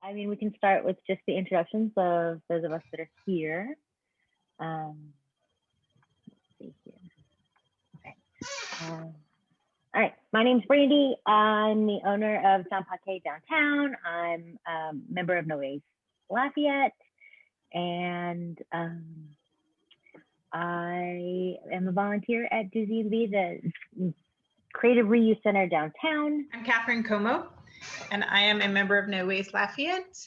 I mean, we can start with just the introductions of those of us that are here. Let's see here. Okay. All right, my name's Brandy. I'm the owner of San Paquet Downtown. I'm a member of Noes Lafayette, and I am a volunteer at DZB, the Creative Reuse Center downtown. I'm Catherine Como, and I am a member of No Waste Lafayette.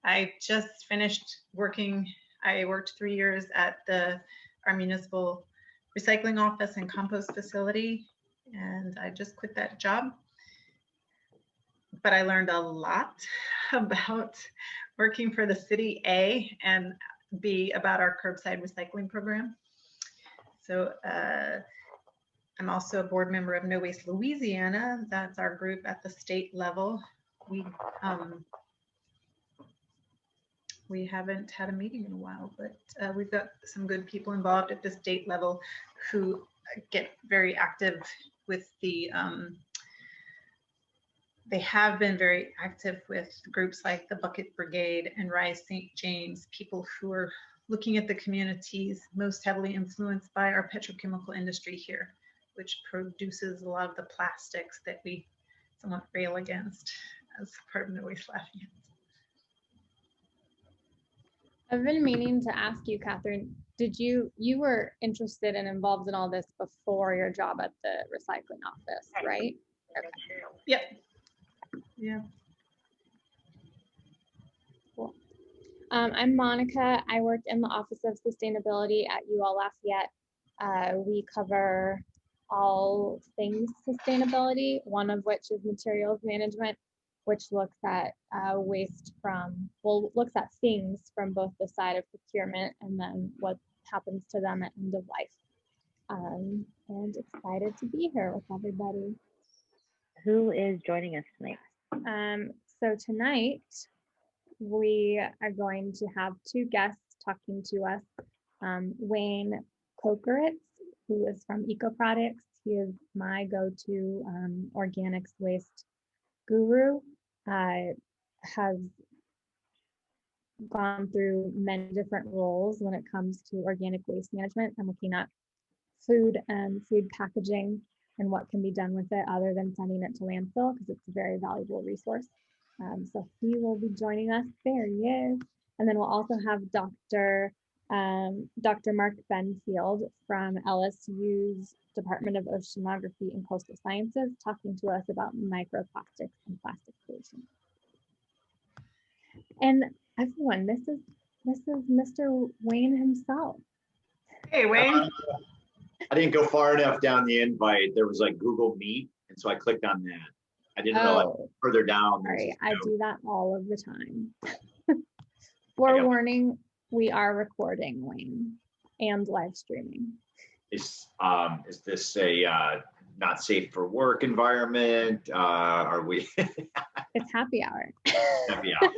I just finished working. I worked 3 years at our municipal recycling office and compost facility, and I just quit that job. But I learned a lot about working for the city, A, and B, about our curbside recycling program. So I'm also a board member of No Waste Louisiana. That's our group at the state level. We haven't had a meeting in a while, but we've got some good people involved at the state level who get very active with the, they have been very active with groups like the Bucket Brigade and Rise St. James, people who are looking at the communities most heavily influenced by our petrochemical industry here, which produces a lot of the plastics that we somewhat rail against as part of No Waste Lafayette. I've been meaning to ask you, Catherine, you were interested and involved in all this before your job at the recycling office, right? Okay. Yep. Yeah. Cool. I'm Monica. I work in the Office of Sustainability at UL Lafayette. We cover all things sustainability, one of which is materials management, which looks at looks at things from both the side of procurement and then what happens to them at end of life. And excited to be here with everybody. Who is joining us tonight? So tonight we are going to have two guests talking to us. Wayne Koeckeritz, who is from Eco Products. He is my go-to organics waste guru. Has gone through many different roles when it comes to organic waste management and looking at food and food packaging and what can be done with it other than sending it to landfill, because it's a very valuable resource. So he will be joining us. There he is. And then we'll also have Dr. Mark Benfield from LSU's Department of Oceanography and Coastal Sciences talking to us about microplastics and plastic pollution. And everyone, this is Mr. Wayne himself. Hey, Wayne. I didn't go far enough down the invite. There was like Google Meet, and so I clicked on that. I didn't realize further down. Sorry, I do that all of the time. Forewarning, we are recording, Wayne, and live streaming. Is this a not safe for work environment? Are we? It's happy hour. Happy hour.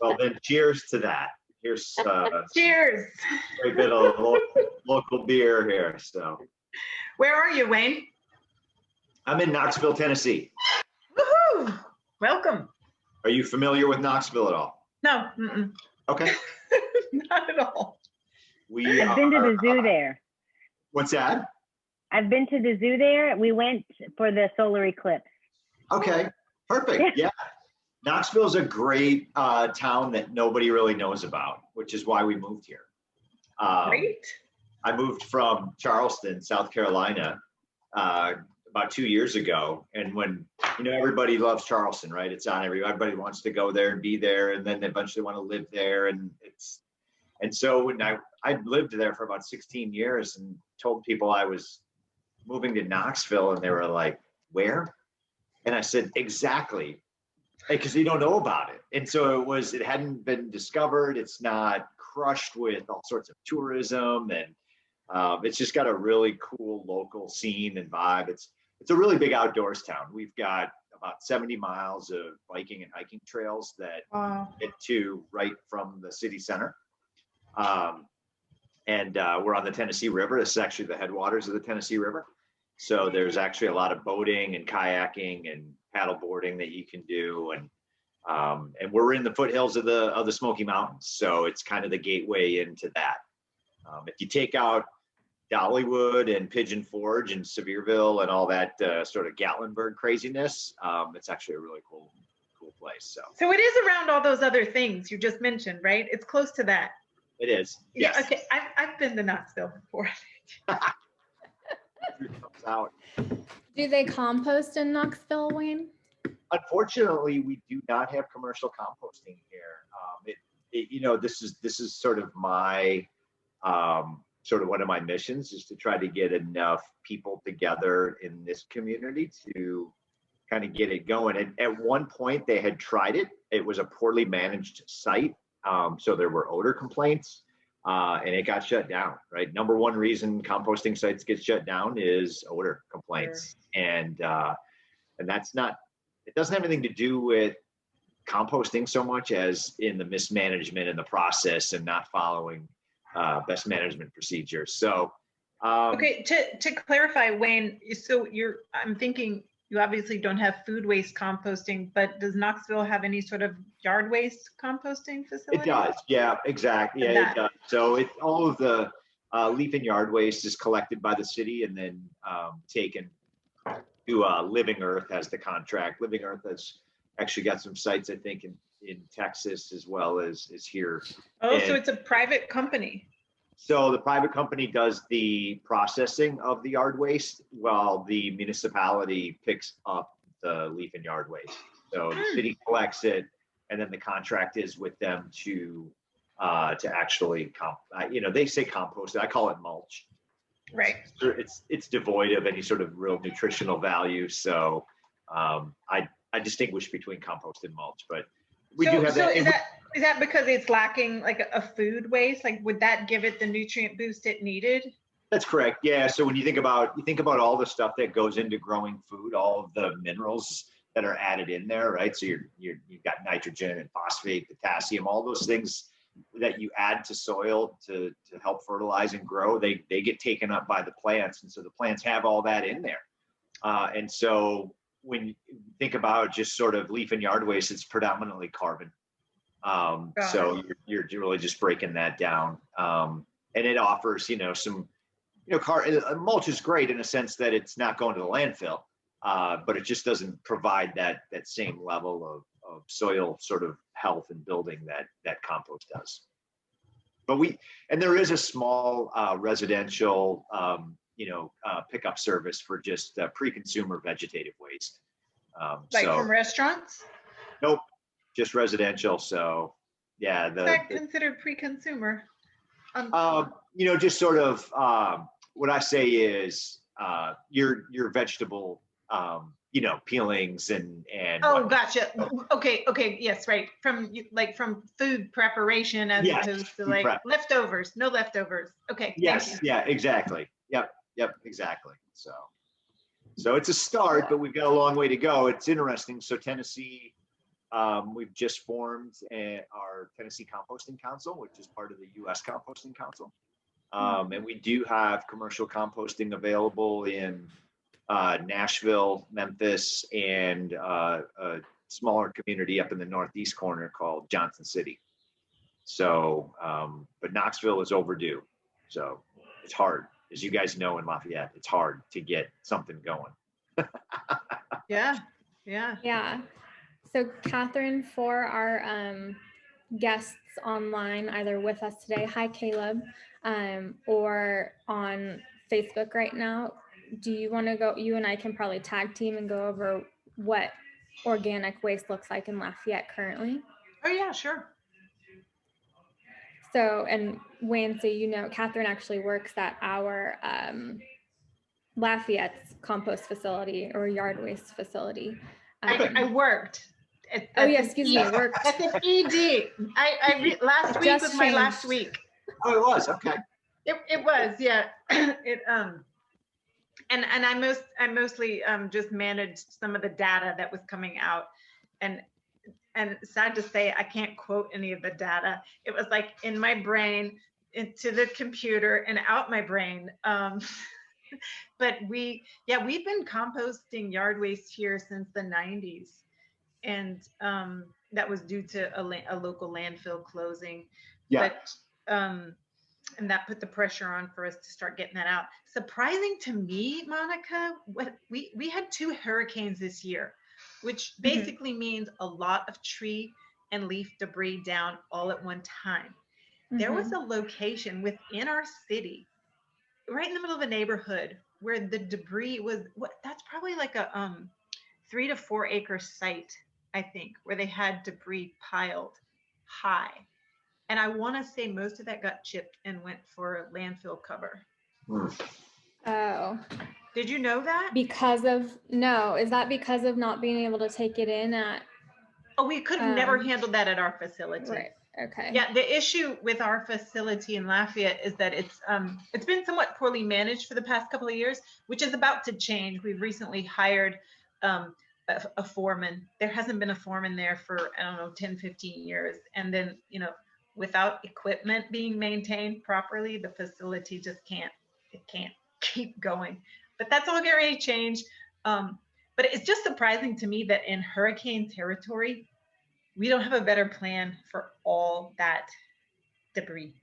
Well, then cheers to that. Here's cheers. A bit of local beer here. So, where are you, Wayne? I'm in Knoxville, Tennessee. Woohoo! Welcome. Are you familiar with Knoxville at all? No. Okay. Not at all. I've been to the zoo there. What's that? I've been to the zoo there. We went for the solar eclipse. Okay, perfect. Yeah. Knoxville is a great town that nobody really knows about, which is why we moved here. Great. I moved from Charleston, South Carolina, about 2 years ago. And when, everybody loves Charleston, right? It's on everybody wants to go there and be there. And then they eventually want to live there. And so when I lived there for about 16 years and told people I was moving to Knoxville, and they were like, where? And I said, exactly. Because you don't know about it. And so it hadn't been discovered. It's not crushed with all sorts of tourism, and it's just got a really cool local scene and vibe. It's a really big outdoors town. We've got about 70 miles of biking and hiking trails that get to right from the city center. And we're on the Tennessee River. This is actually the headwaters of the Tennessee River. So there's actually a lot of boating and kayaking and paddle boarding that you can do. And And we're in the foothills of the Smoky Mountains, so it's kind of the gateway into that. If you take out Dollywood and Pigeon Forge and Sevierville and all that sort of Gatlinburg craziness, it's actually a really cool place. So it is around all those other things you just mentioned, right? It's close to that. It is. Yeah. Yes. Okay. I've been to Knoxville before. Comes out. Do they compost in Knoxville, Wayne? Unfortunately, we do not have commercial composting here. This is sort of my sort of one of my missions is to try to get enough people together in this community to kind of get it going. And at one point they had tried it. It was a poorly managed site. So there were odor complaints and it got shut down, right? Number one reason composting sites get shut down is odor complaints. Sure. And that's not, it doesn't have anything to do with composting so much as in the mismanagement in the process and not following best management procedures. So, okay, to clarify, Wayne, so I'm thinking you obviously don't have food waste composting, but does Knoxville have any sort of yard waste composting facility? It does, yeah, exactly. Yeah, it does. So all of the leaf and yard waste is collected by the city and then taken to Living Earth has the contract. Living Earth has actually got some sites, I think, in Texas as well as here. Oh, so it's a private company. So the private company does the processing of the yard waste while the municipality picks up the leaf and yard waste. So the city collects it and then the contract is with them to actually, they say compost, I call it mulch. Right. It's devoid of any sort of real nutritional value. So I distinguish between compost and mulch, but we do have that. Is that because it's lacking like a food waste? Like, would that give it the nutrient boost it needed? That's correct. Yeah. So when you think about all the stuff that goes into growing food, all of the minerals that are added in there, right? So you've got nitrogen and phosphate, potassium, all those things that you add to soil to help fertilize and grow, they get taken up by the plants. And so the plants have all that in there. And so when you think about just sort of leaf and yard waste, it's predominantly carbon. So you're really just breaking that down. And it offers, some, mulch is great in a sense that it's not going to the landfill, but it just doesn't provide that same level of soil sort of health and building that compost does. But there is a small residential, pickup service for just pre-consumer vegetative waste. From restaurants? Nope, just residential. So yeah, is that considered pre-consumer? Just sort of what I say is your vegetable peelings and oh, gotcha. Okay, yes, right. From food preparation as opposed to like prep. Leftovers, no leftovers. Okay. Yes, yeah, exactly. Yep, exactly. So it's a start, but we've got a long way to go. It's interesting. So Tennessee, we've just formed our Tennessee Composting Council, which is part of the U.S. Composting Council. And we do have commercial composting available in Nashville, Memphis, and a smaller community up in the northeast corner called Johnson City. So, but Knoxville is overdue. So it's hard. As you guys know, in Lafayette, it's hard to get something going. Yeah. So Catherine, for our guests online, either with us today, hi Caleb, or on Facebook right now, do you want to go, you and I can probably tag team and go over what organic waste looks like in Lafayette currently? Oh yeah, sure. So, and Wayne, so Catherine actually works at our Lafayette's compost facility or yard waste facility. I worked. Worked. At the ED. Last week was my last week. Oh, it was, okay. It was, yeah. And I mostly just managed some of the data that was coming out, and sad to say, I can't quote any of the data. It was like in my brain, into the computer, and out my brain. But we've been composting yard waste here since the 90s, and that was due to a local landfill closing. Yeah. But and that put the pressure on for us to start getting that out. Surprising to me, Monica, what we had 2 hurricanes this year, which basically means a lot of tree and leaf debris down all at one time. There was a location within our city, right in the middle of a neighborhood, where the debris was that's probably like a 3 to 4 acre site, I think, where they had debris piled high. And I want to say most of that got chipped and went for landfill cover. Oh. Did you know that? No, is that because of not being able to take it in at? Oh, we could have never handled that at our facility. Right. Okay. Yeah, the issue with our facility in Lafayette is that it's been somewhat poorly managed for the past couple of years, which is about to change. We've recently hired a foreman. There hasn't been a foreman there for, I don't know, 10, 15 years. And then, without equipment being maintained properly, the facility just can't keep going. But that's all getting ready to change. But it's just surprising to me that in hurricane territory, we don't have a better plan for all that debris,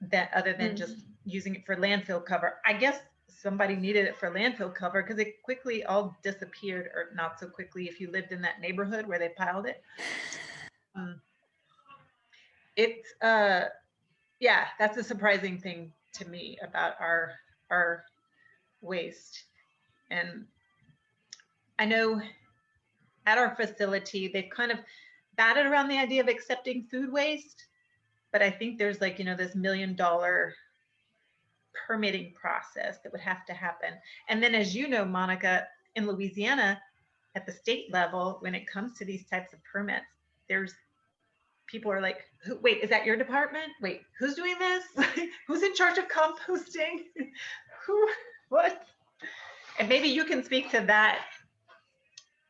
that other than just using it for landfill cover. I guess somebody needed it for landfill cover because it quickly all disappeared, or not so quickly if you lived in that neighborhood where they piled it. It's yeah, that's a surprising thing to me about our waste. And I know at our facility they've kind of batted around the idea of accepting food waste, but I think there's like, this $1 million permitting process that would have to happen. And then, as you know, Monica, in Louisiana, at the state level, when it comes to these types of permits, people are like, wait, is that your department? Wait, who's doing this? Who's in charge of composting? What? And maybe you can speak to that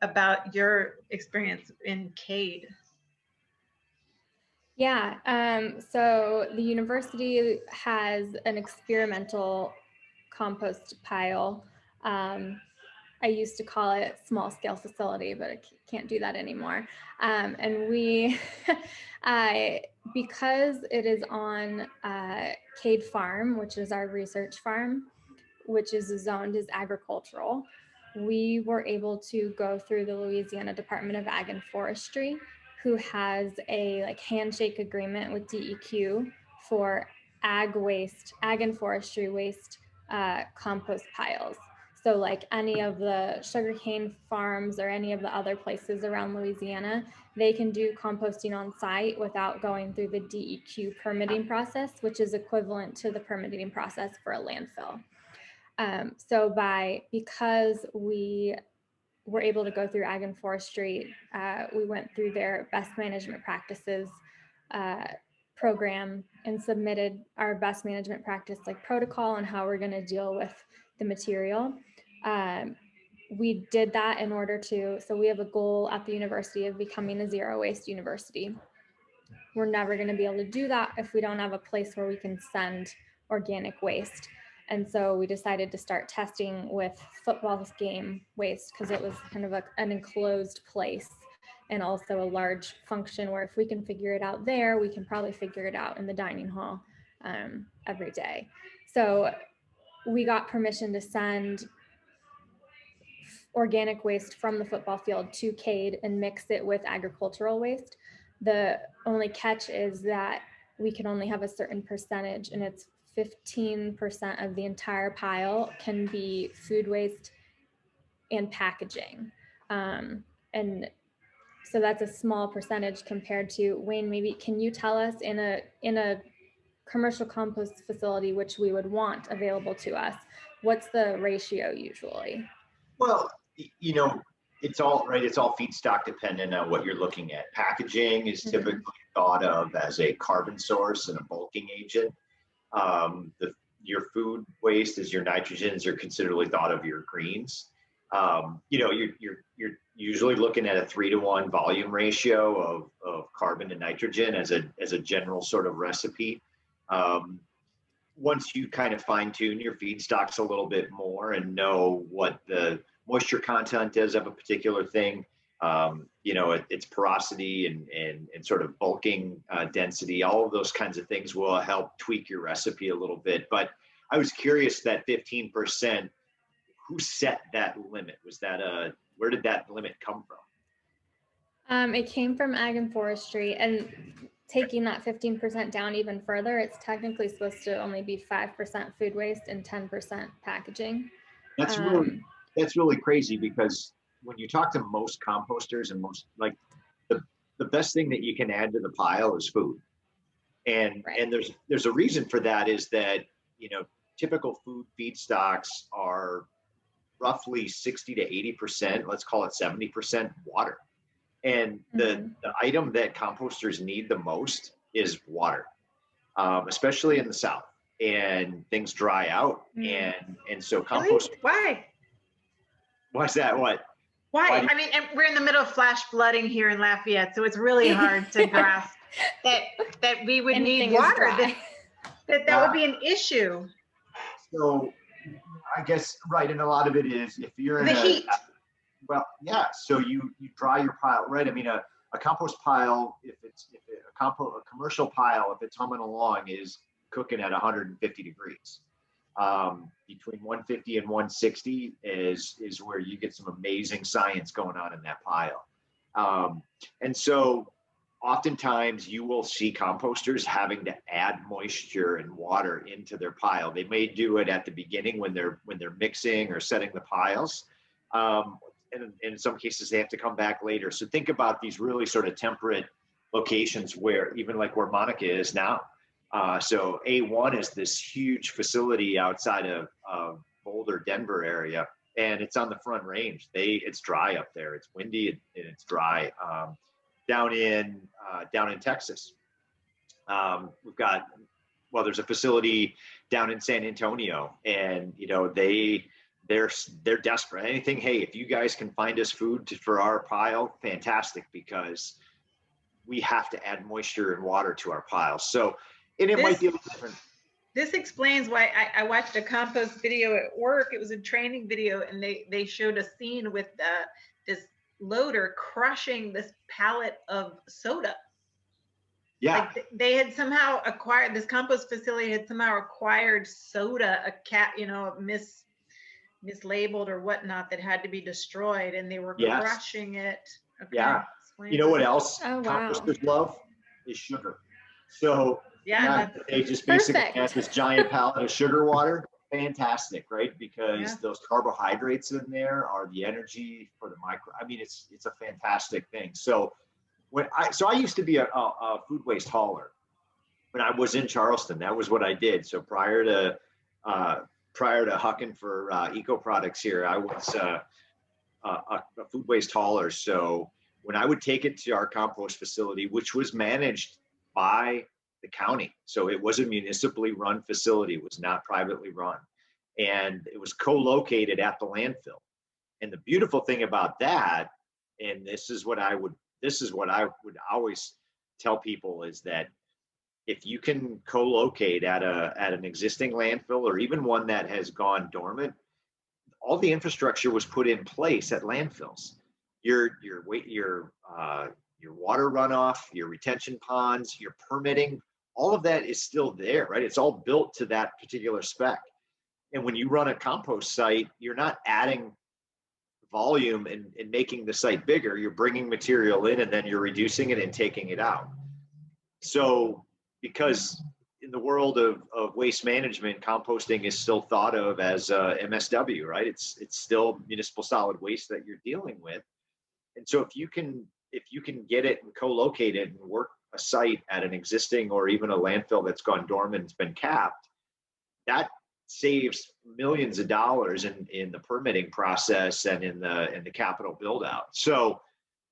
about your experience in CADE. Yeah, so the university has an experimental compost pile. I used to call it small scale facility, but I can't do that anymore. And we, because it is on Cade Farm, which is our research farm, which is zoned as agricultural, we were able to go through the Louisiana Department of Ag and Forestry, who has a handshake agreement with DEQ for ag and forestry waste compost piles. So like any of the sugarcane farms or any of the other places around Louisiana, they can do composting on site without going through the DEQ permitting process, which is equivalent to the permitting process for a landfill. Because we were able to go through ag and forestry, we went through their best management practices program and submitted our best management practice protocol on how we're going to deal with the material. We did that in order to, so we have a goal at the university of becoming a zero waste university. We're never going to be able to do that if we don't have a place where we can send organic waste. And so we decided to start testing with football game waste because it was kind of an enclosed place and also a large function where if we can figure it out there, we can probably figure it out in the dining hall every day. So we got permission to send organic waste from the football field to Cade and mix it with agricultural waste. The only catch is that we can only have a certain percentage, and it's 15% of the entire pile can be food waste and packaging. And so that's a small percentage compared to, Wayne, maybe can you tell us in a commercial compost facility, which we would want available to us, what's the ratio usually? Well, it's all right. It's all feedstock dependent on what you're looking at. Packaging is typically thought of as a carbon source and a bulking agent. Your food waste is your nitrogens are considerably thought of your greens. You're usually looking at a 3-to-1 volume ratio of carbon to nitrogen as a general sort of recipe. Once you kind of fine tune your feedstocks a little bit more and know what the moisture content is of a particular thing, you know, its porosity and sort of bulking density, all of those kinds of things will help tweak your recipe a little bit. But I was curious, that 15%, who set that limit? Was that where did that limit come from? It came from Ag and Forestry, and taking that 15% down even further, it's technically supposed to only be 5% food waste and 10% packaging. That's really crazy, because when you talk to most composters and most, like, the best thing that you can add to the pile is food. And Right. and there's a reason for that, is that, you know, typical food feedstocks are roughly 60 to 80%, let's call it 70% water. And the item that composters need the most is water, especially in the South, and things dry out. And so compost. Really? Why? Why's that? What? Why? I mean, and we're in the middle of flash flooding here in Lafayette, so it's really hard to grasp that we would Anything need water. That would be an issue. So I guess, right, and a lot of it is, if you're in the heat. Well, yeah. So you dry your pile, right? I mean, a compost pile, if a commercial pile, if it's humming along, is cooking at 150 degrees. Between 150 and 160 is where you get some amazing science going on in that pile. And so oftentimes you will see composters having to add moisture and water into their pile. They may do it at the beginning when they're mixing or setting the piles. And in some cases they have to come back later. So think about these really sort of temperate locations, where even like where Monica is now. So A1 is this huge facility outside of Boulder, Denver area, and it's on the Front Range. It's dry up there. It's windy and it's dry. Down in Texas, we've got, well, there's a facility down in San Antonio, and you know they're desperate. Anything, hey, if you guys can find us food for our pile, fantastic, because we have to add moisture and water to our piles. So, and it might be a little different. This explains why I watched a compost video at work. It was a training video, and they showed a scene with this loader crushing this pallet of soda. Yeah. Like they had somehow acquired, this compost facility had somehow acquired soda, mislabeled or whatnot, that had to be destroyed, and they were crushing it. Okay. Yeah. You know what else composters love is sugar. So they just basically have this giant pallet of sugar water. Fantastic, right? Because those carbohydrates in there are the energy for the micro. I mean, it's a fantastic thing. So I used to be a food waste hauler when I was in Charleston. That was what I did. So prior to hucking for eco products here, I was a food waste hauler. So when I would take it to our compost facility, which was managed by the county, so it was a municipally run facility, it was not privately run, and it was co-located at the landfill. And the beautiful thing about that, and this is what I would always tell people, is that if you can co-locate at an existing landfill, or even one that has gone dormant, all the infrastructure was put in place at landfills. Your water runoff, your retention ponds, your permitting, all of that is still there, right? It's all built to that particular spec. And when you run a compost site, you're not adding volume and making the site bigger. You're bringing material in, and then you're reducing it and taking it out. So because in the world of waste management, composting is still thought of as MSW, right? It's still municipal solid waste that you're dealing with. And so if you can get it and co-locate it and work a site at an existing or even a landfill that's gone dormant, it's been capped, that saves millions of dollars in the permitting process and in the capital build out. So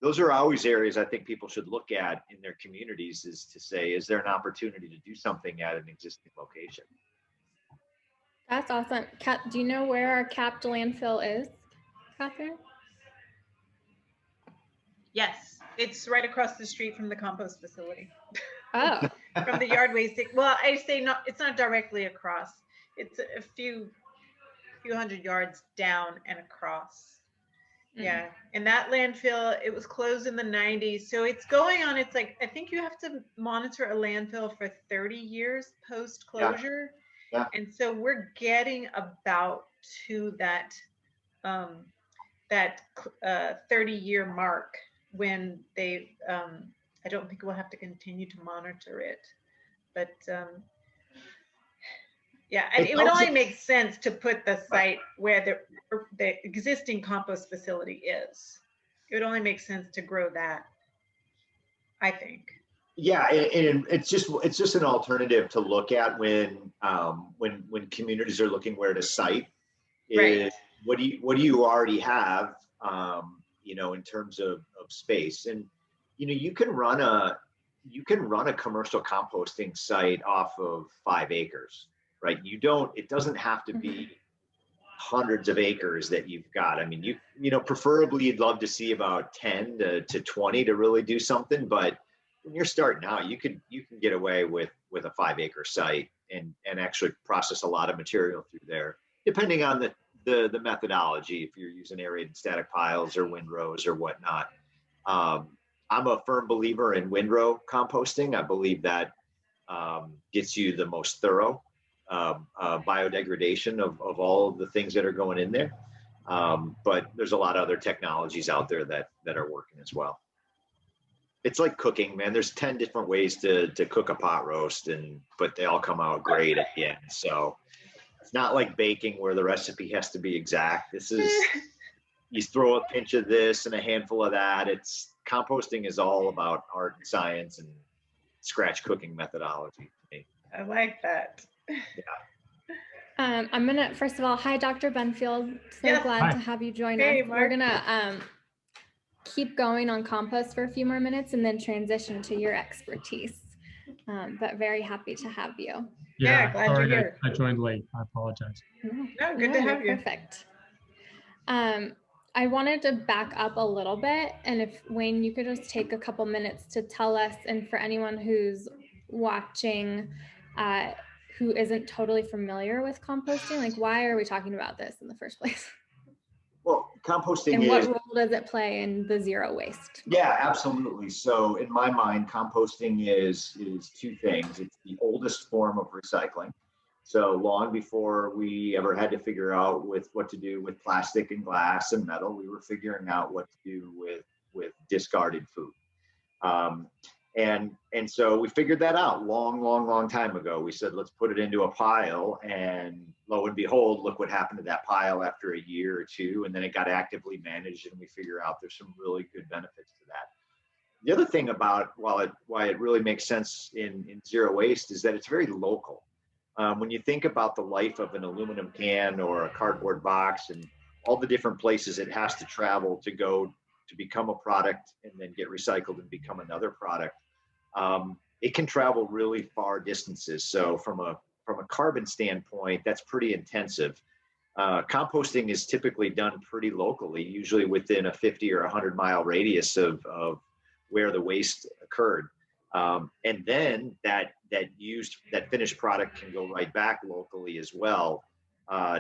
those are always areas I think people should look at in their communities, is to say, is there an opportunity to do something at an existing location? That's awesome. Do you know where our capped landfill is, Catherine? Yes, it's right across the street from the compost facility. Oh. From the yard waste. Well, I say not. It's not directly across. It's a few hundred yards down and across. Yeah, and that landfill, it was closed in the 90s. So it's going on, it's like, I think you have to monitor a landfill for 30 years post closure. Yeah. And so we're getting about to that um, 30-year mark when they, I don't think we'll have to continue to monitor it. But yeah, and it would only make sense to put the site where the existing compost facility is. It would only make sense to grow that, I think. Yeah, and it's just an alternative to look at when communities are looking where to site. Right. What do you already have, in terms of space? And you can run a commercial composting site off of 5 acres, right? It doesn't have to be hundreds of acres that you've got. I mean, preferably you'd love to see about 10 to 20 to really do something, but when you're starting out, you can get away with a 5-acre site and actually process a lot of material through there, depending on the methodology, if you're using aerated static piles or windrows or whatnot. I'm a firm believer in windrow composting. I believe that gets you the most thorough biodegradation of all of the things that are going in there. But there's a lot of other technologies out there that are working as well. It's like cooking, man. There's 10 different ways to cook a pot roast, but they all come out great at the end. So it's not like baking where the recipe has to be exact. This is, you throw a pinch of this and a handful of that. Composting is all about art and science and scratch cooking methodology. I like that. Yeah. I'm gonna, first of all, hi, Dr. Benfield. So glad to have you join us. Mark. We're gonna keep going on compost for a few more minutes and then transition to your expertise. But very happy to have you. Yeah, glad you're here. I joined late. I apologize. No, good to have you. Perfect. I wanted to back up a little bit, and if Wayne, you could just take a couple minutes to tell us, and for anyone who's watching who isn't totally familiar with composting, like why are we talking about this in the first place? Well, composting and what role does it play in the zero waste? Yeah, absolutely. So in my mind, composting is 2 things. It's the oldest form of recycling. So long before we ever had to figure out what to do with plastic and glass and metal, we were figuring out what to do with discarded food. And so we figured that out long time ago. We said, let's put it into a pile, and lo and behold, look what happened to that pile after a year or 2. And then it got actively managed, and we figure out there's some really good benefits to that. The other thing about why it really makes sense in zero waste is that it's very local. When you think about the life of an aluminum can or a cardboard box and all the different places it has to travel to go to become a product and then get recycled and become another product, it can travel really far distances. So from a carbon standpoint, that's pretty intensive. Composting is typically done pretty locally, usually within a 50 or 100 mile radius of where the waste occurred. And then that finished product can go right back locally as well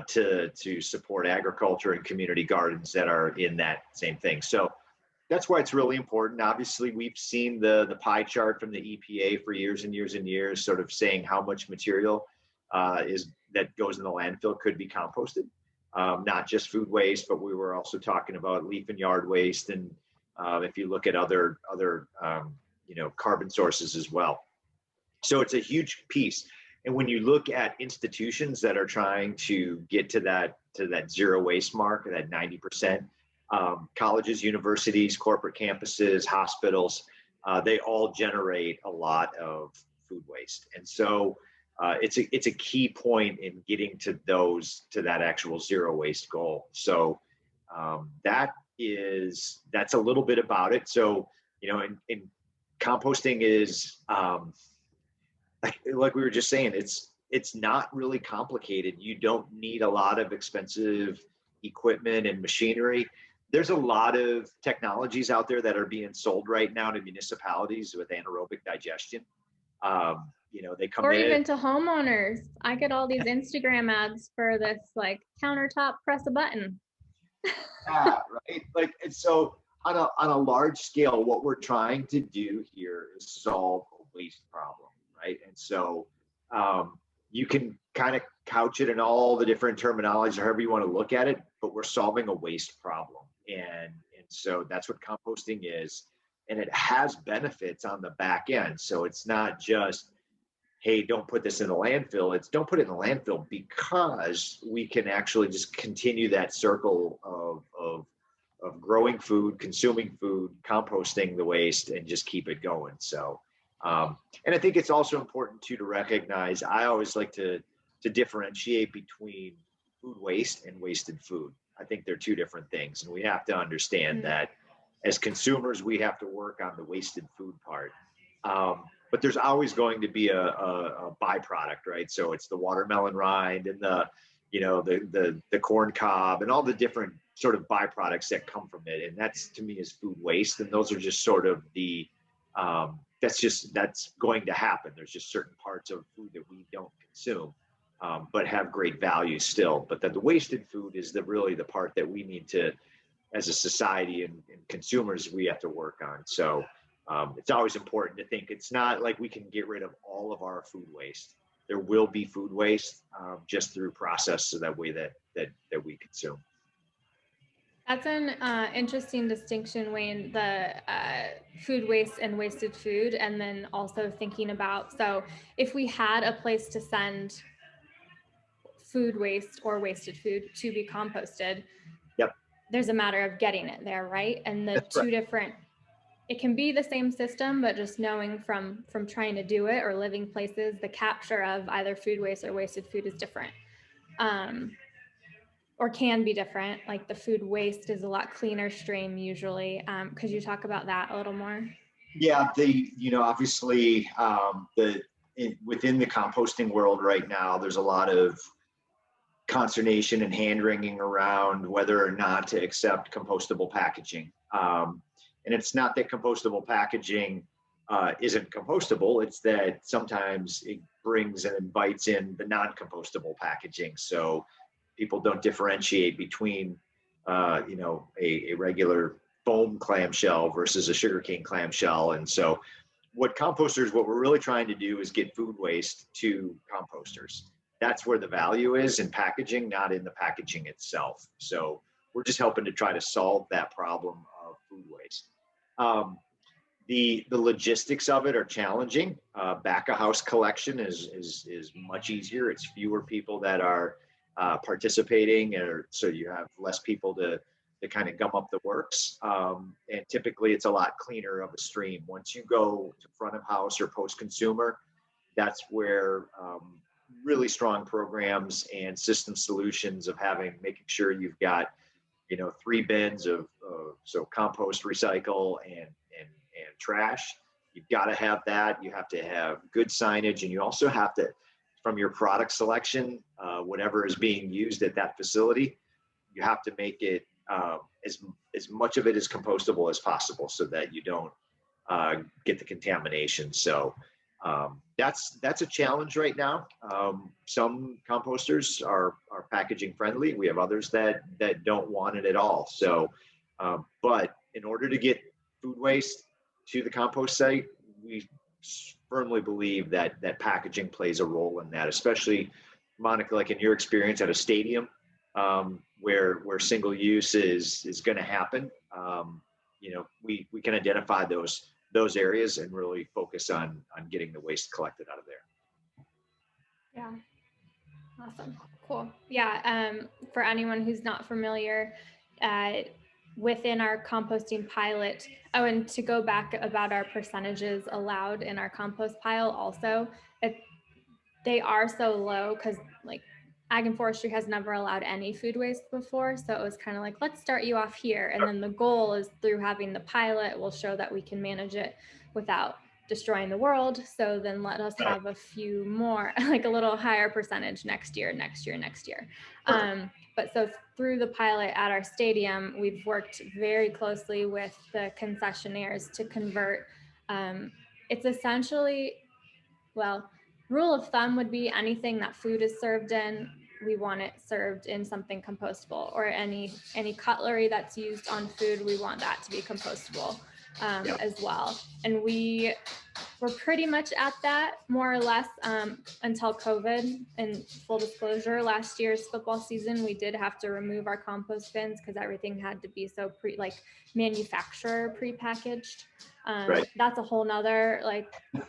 to support agriculture and community gardens that are in that same thing. So that's why it's really important. Obviously, we've seen the pie chart from the EPA for years and years and years, sort of saying how much material that goes in the landfill could be composted, not just food waste, but we were also talking about leaf and yard waste, and if you look at other carbon sources as well. So it's a huge piece. And when you look at institutions that are trying to get to that zero waste mark, that 90%, colleges, universities, corporate campuses, hospitals, they all generate a lot of food waste. And so it's a key point in getting to that actual zero waste goal. So that's a little bit about it. So, in composting is, like we were just saying, it's not really complicated. You don't need a lot of expensive equipment and machinery. There's a lot of technologies out there that are being sold right now to municipalities with anaerobic digestion. They come in. Or even to homeowners. I get all these Instagram ads for this, like, countertop, press a button. Yeah, right. Like, and so on a large scale, what we're trying to do here is solve a waste problem, right? And so you can kind of couch it in all the different terminologies, however you want to look at it, but we're solving a waste problem, and so that's what composting is, and it has benefits on the back end. So it's not just, hey, don't put this in the landfill. It's don't put it in the landfill because we can actually just continue that circle of growing food, consuming food, composting the waste, and just keep it going. So, and I think it's also important too to recognize, I always like to differentiate between food waste and wasted food. I think they're two different things. And we have to understand that as consumers, we have to work on the wasted food part. But there's always going to be a byproduct, right? So it's the watermelon rind and the corn cob and all the different sort of byproducts that come from it. And that's, to me, is food waste. And those are just sort of that's going to happen. There's just certain parts of food that we don't consume, but have great value still. But then the wasted food is really the part that we need to, as a society and consumers, we have to work on. So it's always important to think it's not like we can get rid of all of our food waste. There will be food waste just through process, so that way that we consume. That's an interesting distinction, Wayne, the food waste and wasted food. And then also thinking about, so if we had a place to send food waste or wasted food to be composted, yep, there's a matter of getting it there, right? And the two different, it can be the same system, but just knowing from trying to do it or living places, the capture of either food waste or wasted food is different. Or can be different. Like the food waste is a lot cleaner stream usually. Could you talk about that a little more? Yeah, obviously within the composting world right now, there's a lot of consternation and hand-wringing around whether or not to accept compostable packaging. And it's not that compostable packaging isn't compostable, it's that sometimes it brings and invites in the non-compostable packaging. So people don't differentiate between, a regular foam clamshell versus a sugarcane clamshell. And so what we're really trying to do is get food waste to composters. That's where the value is in packaging, not in the packaging itself. So we're just helping to try to solve that problem of food waste. The logistics of it are challenging. Back of house collection is much easier. It's fewer people that are participating, so you have less people to kind of gum up the works. And typically it's a lot cleaner of a stream. Once you go to front of house or post-consumer, that's where really strong programs and system solutions of making sure you've got 3 bins of so compost, recycle, and trash. You've got to have that. You have to have good signage, and you also have to, from your product selection, whatever is being used at that facility, you have to make it as much of it as compostable as possible, so that you don't get the contamination. So that's a challenge right now. Some composters are packaging friendly. We have others that don't want it at all. So, but in order to get food waste to the compost site, we firmly believe that packaging plays a role in that, especially, Monica, like in your experience at a stadium, where single use is going to happen. We can identify those areas and really focus on getting the waste collected out of there. Yeah. Awesome. Cool. Yeah. For anyone who's not familiar, within our composting pilot, and to go back about our percentages allowed in our compost pile also, they are so low because like Ag and Forestry has never allowed any food waste before. So it was kind of like, let's start you off here. And then the goal is through having the pilot, we'll show that we can manage it without destroying the world. So then let us have a few more, like a little higher percentage next year. But so through the pilot at our stadium, we've worked very closely with the concessionaires to convert. It's essentially, well, rule of thumb would be anything that food is served in we want it served in something compostable, or any cutlery that's used on food, we want that to be compostable as well. And we're pretty much at that, more or less, until COVID. And full disclosure, last year's football season, we did have to remove our compost bins because everything had to be so manufacturer prepackaged. That's a whole nother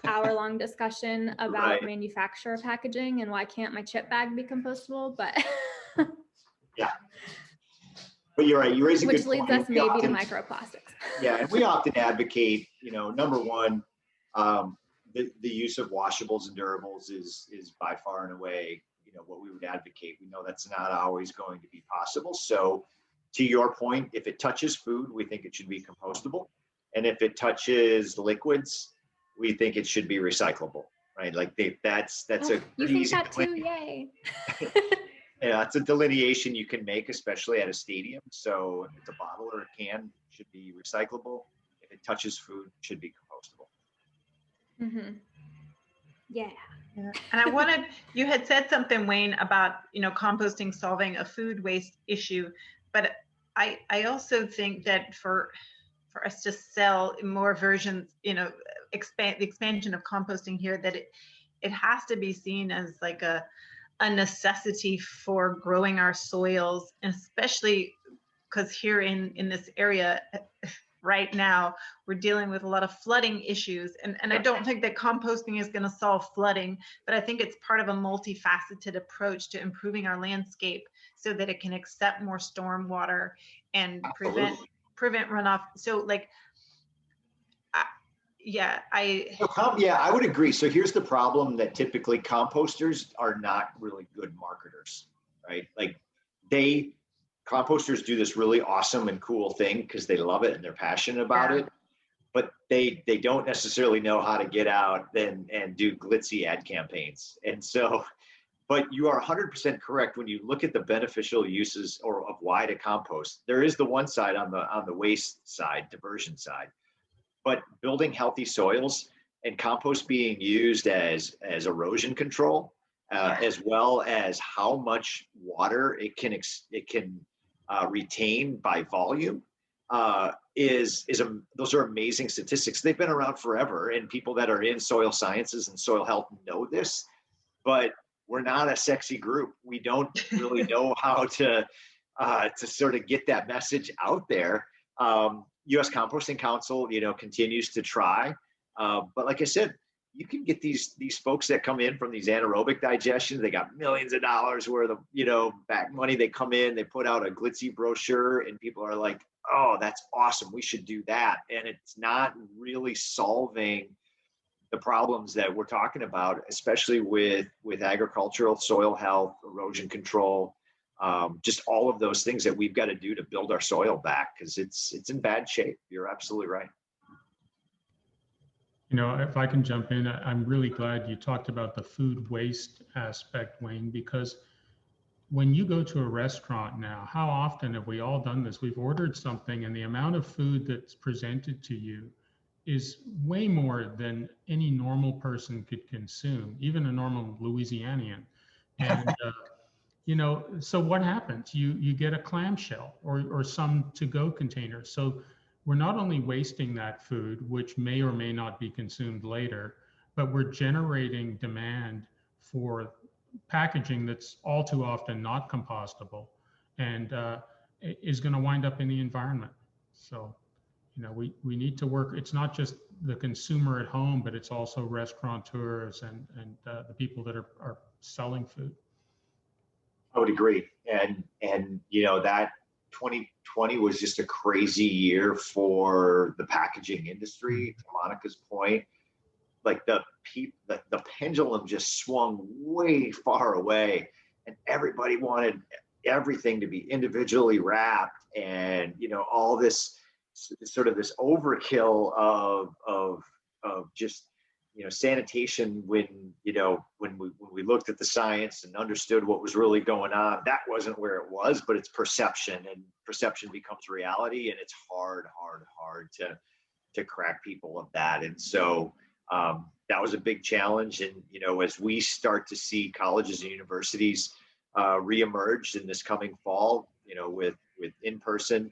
hour-long discussion about manufacturer packaging and why can't my chip bag be compostable, but yeah. But you're right, you raise a good which point. leads us maybe to microplastics. Yeah, and we often advocate, number one, the use of washables and durables is by far and away, what we would advocate. We know that's not always going to be possible. So to your point, if it touches food, we think it should be compostable. And if it touches liquids, we think it should be recyclable, right? That's a you think that too? Yay. Yeah, it's a delineation you can make, especially at a stadium. So if it's a bottle or a can, it should be recyclable. If it touches food, it should be compostable. Mm-hmm. Yeah. And you had said something, Wayne, about, composting solving a food waste issue. But I also think that for us to sell more versions, the expansion of composting here, that it has to be seen as like a necessity for growing our soils, and especially because here in this area right now, we're dealing with a lot of flooding issues. And I don't think that composting is going to solve flooding, but I think it's part of a multifaceted approach to improving our landscape so that it can accept more storm water and prevent runoff. So I would agree. So here's the problem, that typically composters are not really good marketers, right? Composters do this really awesome and cool thing because they love it and they're passionate about it, but they don't necessarily know how to get out and do glitzy ad campaigns. And so, but you are 100% correct when you look at the beneficial uses of why to compost. There is the one side on the waste side, diversion side, but building healthy soils and compost being used as erosion control, as well as how much water it can retain by volume, those are amazing statistics. They've been around forever, and people that are in soil sciences and soil health know this, but we're not a sexy group. We don't really know how to sort of get that message out there. U.S. Composting Council, continues to try, but like I said, you can get these folks that come in from these anaerobic digestions. They got millions of dollars worth of back money. They come in, they put out a glitzy brochure, and people are like, "Oh, that's awesome. We should do that." And it's not really solving the problems that we're talking about, especially with agricultural, soil health, erosion control, just all of those things that we've got to do to build our soil back, because it's in bad shape. You're absolutely right. If I can jump in, I'm really glad you talked about the food waste aspect, Wayne, because when you go to a restaurant now, how often have we all done this? We've ordered something and the amount of food that's presented to you is way more than any normal person could consume, even a normal Louisianian. And, so what happens? You get a clamshell or some to-go container. So we're not only wasting that food, which may or may not be consumed later, but we're generating demand for packaging that's all too often not compostable and is going to wind up in the environment. So, we need to work. It's not just the consumer at home, but it's also restaurateurs and the people that are selling food. I would agree. And that 2020 was just a crazy year for the packaging industry. To Monica's point, the pendulum just swung way far away, and everybody wanted everything to be individually wrapped, and all this sort of this overkill of just sanitation, when we looked at the science and understood what was really going on, that wasn't where it was, but it's perception, and perception becomes reality, and it's hard to crack people of that. And so that was a big challenge. And as we start to see colleges and universities reemerged in this coming fall, with in-person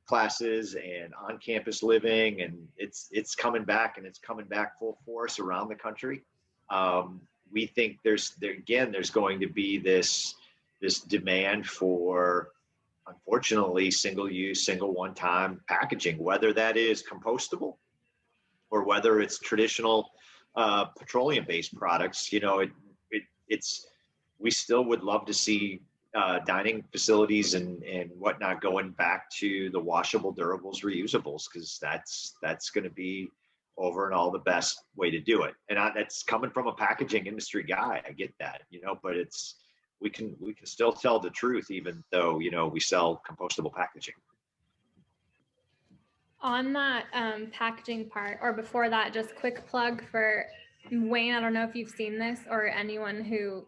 classes and on-campus living, and it's coming back, and it's coming back full force around the country. We think there's going to be this demand for, unfortunately, single-use, single one-time packaging, whether that is compostable or whether it's traditional petroleum-based products. We still would love to see dining facilities and whatnot going back to the washable, durables, reusables, because that's going to be over and all the best way to do it. And that's coming from a packaging industry guy. I get that, but we can still tell the truth, even though, we sell compostable packaging. On that packaging part, or before that, just quick plug for Wayne. I don't know if you've seen this, or anyone who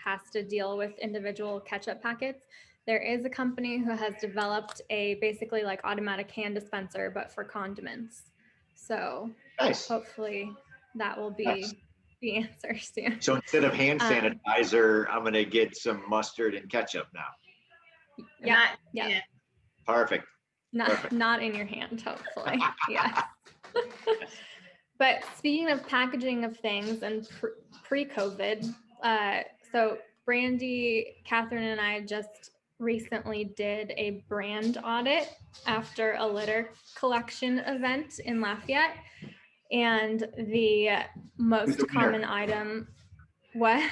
has to deal with individual ketchup packets. There is a company who has developed a basically like automatic hand dispenser, but for condiments. So nice. Hopefully that will be the answer soon. So instead of hand sanitizer, I'm going to get some mustard and ketchup now. Yeah. Perfect. Not in your hand, hopefully. Yes. But speaking of packaging of things and pre-COVID, so Brandy, Catherine, and I just recently did a brand audit after a litter collection event in Lafayette, and the most common item. What?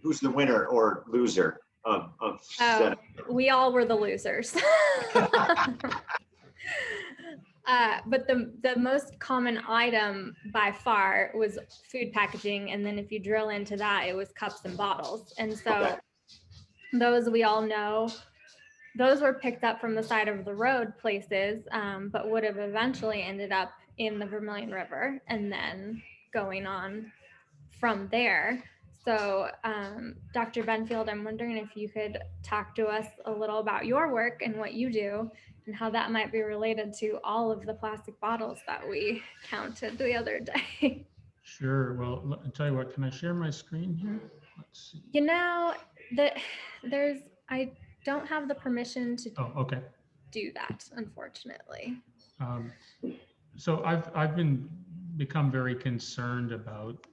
Who's the winner or loser of we all were the losers. But the most common item by far was food packaging. And then if you drill into that, it was cups and bottles. And so those, we all know, those were picked up from the side of the road places, but would have eventually ended up in the Vermilion River and then going on from there. So Dr. Benfield, I'm wondering if you could talk to us a little about your work and what you do and how that might be related to all of the plastic bottles that we counted the other day. Sure. Well, I'll tell you what, can I share my screen here? Let's see. I don't have the permission to do that, unfortunately. So I've become very concerned about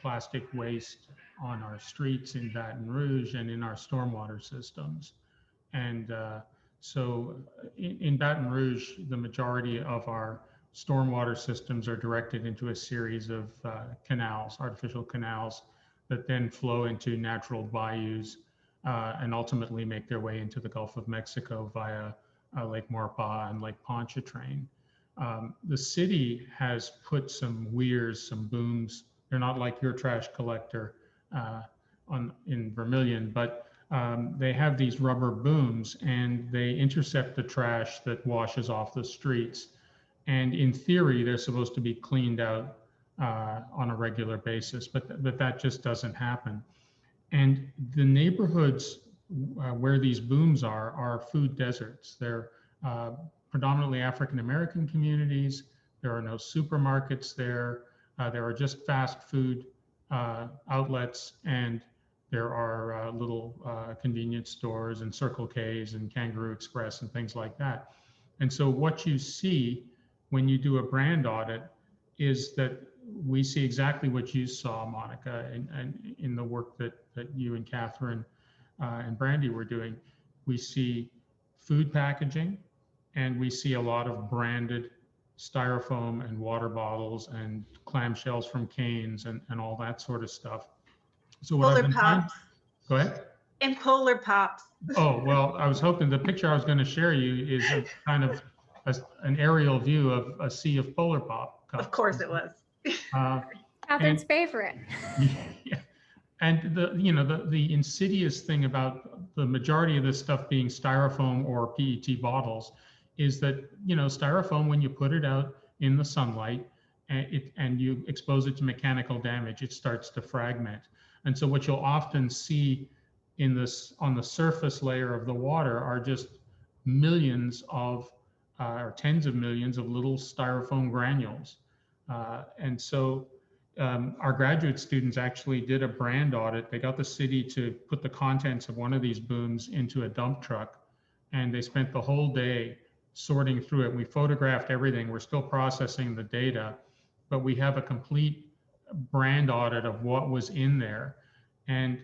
plastic waste on our streets in Baton Rouge and in our stormwater systems. And so in Baton Rouge, the majority of our stormwater systems are directed into a series of canals, artificial canals, that then flow into natural bayous and ultimately make their way into the Gulf of Mexico via Lake Maurepas and Lake Pontchartrain. The city has put some weirs, some booms. They're not like your trash collector in Vermilion, but they have these rubber booms and they intercept the trash that washes off the streets. And in theory, they're supposed to be cleaned out on a regular basis, but that just doesn't happen. And the neighborhoods where these booms are food deserts. They're predominantly African-American communities. There are no supermarkets there. There are just fast food outlets, and there are little convenience stores and Circle K's and Kangaroo Express and things like that. And so what you see when you do a brand audit is that we see exactly what you saw, Monica, and in the work that you and Catherine and Brandy were doing. We see food packaging, and we see a lot of branded styrofoam and water bottles and clamshells from Cane's and all that sort of stuff. So what Polar Pops. Go ahead. And Polar Pops. Oh, well, I was hoping the picture I was going to share you is a kind of an aerial view of a sea of Polar Pop cups. Of course it was. Catherine's favorite. Yeah. And the insidious thing about the majority of this stuff being styrofoam or PET bottles is that, styrofoam, when you put it out in the sunlight and you expose it to mechanical damage, it starts to fragment. And so what you'll often see on the surface layer of the water are just millions of or tens of millions of little styrofoam granules. And so our graduate students actually did a brand audit. They got the city to put the contents of one of these booms into a dump truck, and they spent the whole day sorting through it. We photographed everything. We're still processing the data, but we have a complete brand audit of what was in there. And,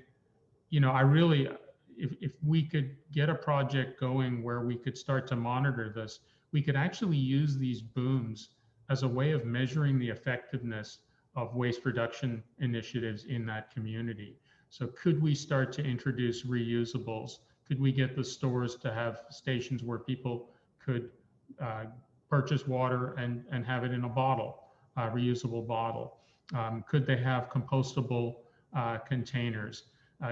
you know, I really, if we could get a project going where we could start to monitor this, we could actually use these booms as a way of measuring the effectiveness of waste reduction initiatives in that community. So could we start to introduce reusables? Could we get the stores to have stations where people could purchase water and have it in a bottle, reusable bottle? Could they have compostable containers?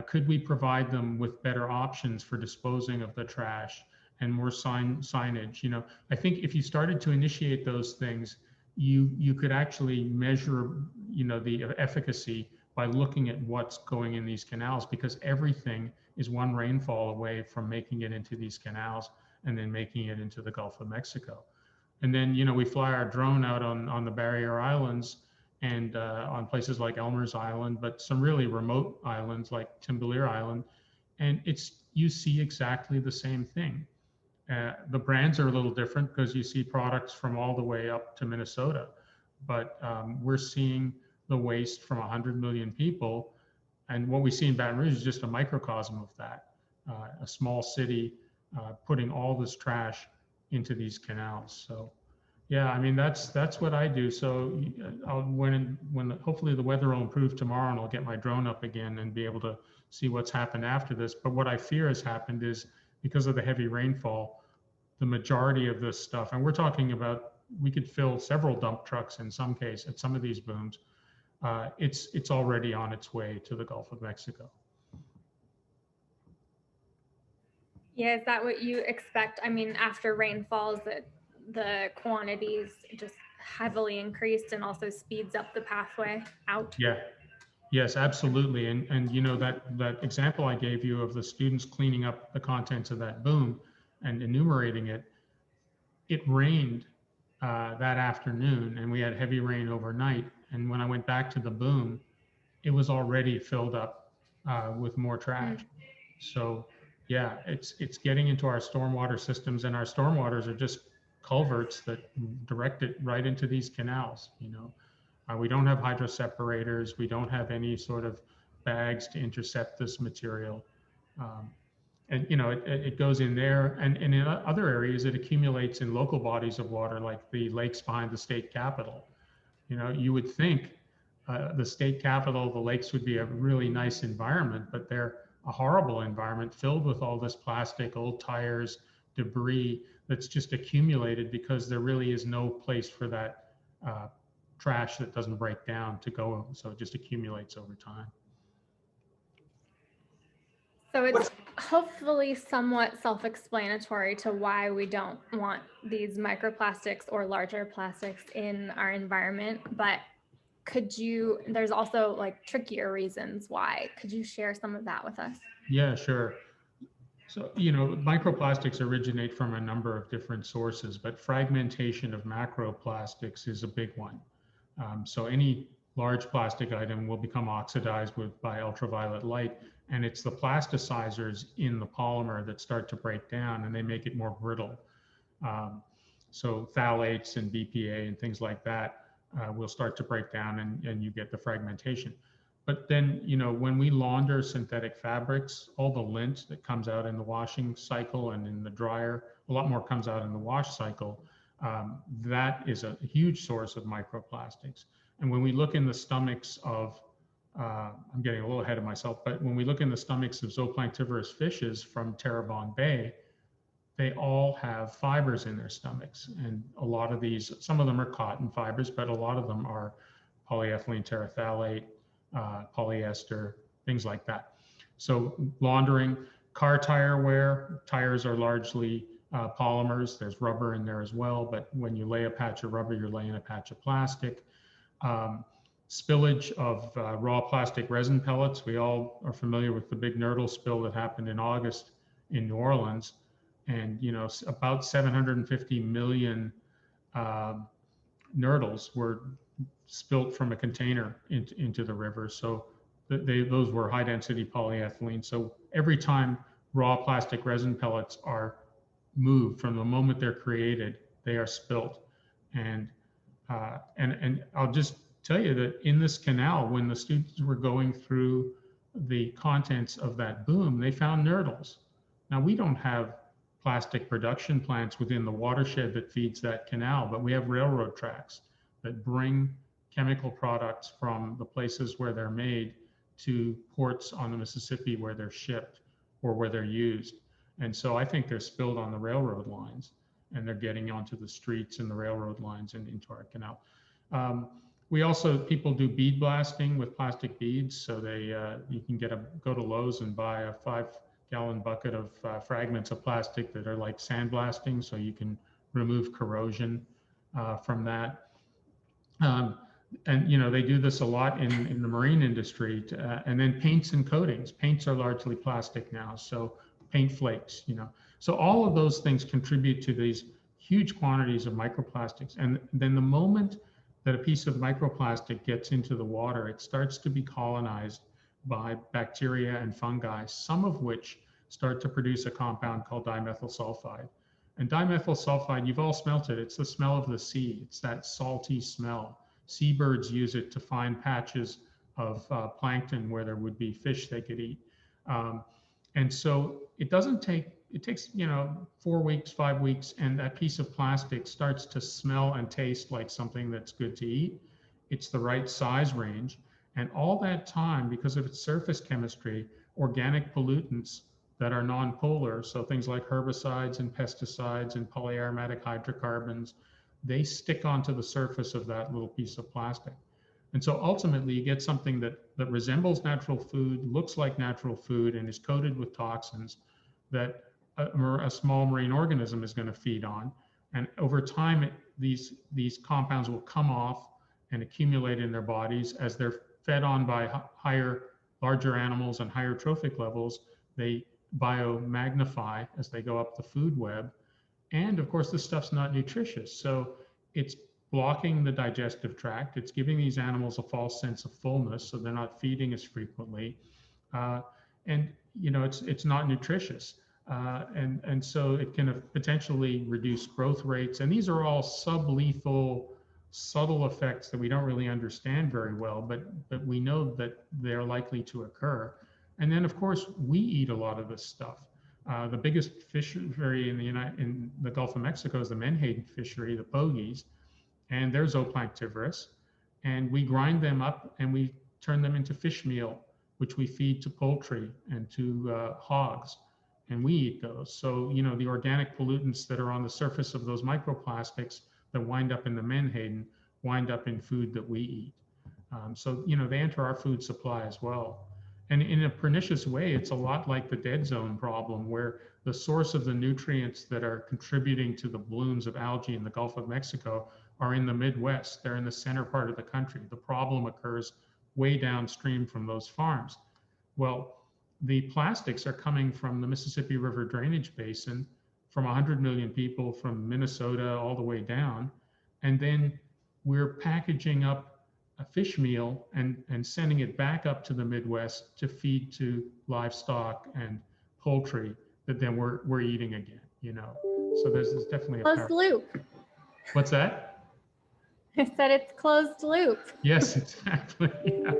Could we provide them with better options for disposing of the trash and more signage? You know, I think if you started to initiate those things, you could actually measure, you know, the efficacy by looking at what's going in these canals, because everything is one rainfall away from making it into these canals and then making it into the Gulf of Mexico. And then, you know, we fly our drone out on the barrier islands and on places like Elmer's Island, but some really remote islands like Timbaleer Island, and you see exactly the same thing. The brands are a little different because you see products from all the way up to Minnesota, but we're seeing the waste from 100 million people. And what we see in Baton Rouge is just a microcosm of that. A small city putting all this trash into these canals. So yeah, I mean, that's what I do. So when hopefully the weather will improve tomorrow and I'll get my drone up again and be able to see what's happened after this. But what I fear has happened is because of the heavy rainfall, the majority of this stuff, and we're talking about, we could fill several dump trucks in some case at some of these booms. It's already on its way to the Gulf of Mexico. Yeah, is that what you expect? I mean, after rainfalls, that the quantities just heavily increased and also speeds up the pathway out? Yeah, yes, absolutely. And you know, that example I gave you of the students cleaning up the contents of that boom and enumerating it, it rained that afternoon and we had heavy rain overnight. And when I went back to the boom, it was already filled up with more trash. So yeah, it's getting into our stormwater systems, and our stormwaters are just culverts that direct it right into these canals. You know, we don't have hydro separators. We don't have any sort of bags to intercept this material. And you know, it goes in there, and in other areas, it accumulates in local bodies of water, like the lakes behind the state capitol. You know, you would think the state capitol, the lakes would be a really nice environment, but they're a horrible environment filled with all this plastic, old tires, debris that's just accumulated because there really is no place for that trash that doesn't break down to go. So it just accumulates over time. So it's hopefully somewhat self-explanatory to why we don't want these microplastics or larger plastics in our environment, but there's also like trickier reasons why. Could you share some of that with us? Yeah, sure. So, you know, microplastics originate from a number of different sources, but fragmentation of macroplastics is a big one. So any large plastic item will become oxidized by ultraviolet light, and it's the plasticizers in the polymer that start to break down and they make it more brittle. So phthalates and BPA and things like that will start to break down, and you get the fragmentation. But then, you know, when we launder synthetic fabrics, all the lint that comes out in the washing cycle and in the dryer, a lot more comes out in the wash cycle. That is a huge source of microplastics. And when we look in the stomachs of, I'm getting a little ahead of myself, but when we look in the stomachs of zooplanktivorous fishes from Terrebonne Bay, they all have fibers in their stomachs. And a lot of these, some of them are cotton fibers, but a lot of them are polyethylene terephthalate, polyester, things like that. So laundering, car tire wear, tires are largely polymers. There's rubber in there as well, but when you lay a patch of rubber, you're laying a patch of plastic. Spillage of raw plastic resin pellets. We all are familiar with the big nurdle spill that happened in August in New Orleans. And, you know, about 750 million nurdles were spilt from a container into the river. So those were high density polyethylene. So every time raw plastic resin pellets are moved from the moment they're created, they are spilt. And I'll just tell you that in this canal, when the students were going through the contents of that boom, they found nurdles. Now, we don't have plastic production plants within the watershed that feeds that canal, but we have railroad tracks that bring chemical products from the places where they're made to ports on the Mississippi where they're shipped or where they're used. And so I think they're spilled on the railroad lines, and they're getting onto the streets and the railroad lines and into our canal. We also, people do bead blasting with plastic beads. So they, you can go to Lowe's and buy a 5-gallon bucket of fragments of plastic that are like sandblasting, so you can remove corrosion from that. And you know, they do this a lot in the marine industry. And then paints and coatings. Paints are largely plastic now, so paint flakes, you know. So all of those things contribute to these huge quantities of microplastics. And then the moment that a piece of microplastic gets into the water, it starts to be colonized by bacteria and fungi, some of which start to produce a compound called dimethyl sulfide. And dimethyl sulfide, you've all smelt it. It's the smell of the sea. It's that salty smell. Seabirds use it to find patches of plankton where there would be fish they could eat. And so it takes, you know, 4 weeks, 5 weeks, and that piece of plastic starts to smell and taste like something that's good to eat. It's the right size range. And all that time, because of its surface chemistry, organic pollutants that are non-polar, so things like herbicides and pesticides and polyaromatic hydrocarbons, they stick onto the surface of that little piece of plastic. And so ultimately you get something that resembles natural food, looks like natural food, and is coated with toxins that a small marine organism is going to feed on. And over time, these compounds will come off and accumulate in their bodies as they're fed on by larger animals and higher trophic levels. They biomagnify as they go up the food web. And of course, this stuff's not nutritious. So it's blocking the digestive tract. It's giving these animals a false sense of fullness, so they're not feeding as frequently. And you know, it's not nutritious. And so it can potentially reduce growth rates. And these are all sublethal, subtle effects that we don't really understand very well, but we know that they're likely to occur. And then of course, we eat a lot of this stuff. The biggest fishery in the Gulf of Mexico is the Menhaden fishery, the pogies, and they're zooplanktivorous. And we grind them up and we turn them into fish meal, which we feed to poultry and to hogs, and we eat those. So, you know, the organic pollutants that are on the surface of those microplastics that wind up in the Menhaden wind up in food that we eat. So, you know, they enter our food supply as well. And in a pernicious way, it's a lot like the dead zone problem, where the source of the nutrients that are contributing to the blooms of algae in the Gulf of Mexico are in the Midwest. They're in the center part of the country. The problem occurs way downstream from those farms. Well, the plastics are coming from the Mississippi River drainage basin, from 100 million people from Minnesota all the way down. And then we're packaging up a fish meal and sending it back up to the Midwest to feed to livestock and poultry that then we're eating again, you know. So there's definitely a closed loop. What's that? I said it's closed loop. Yes, exactly. Yeah.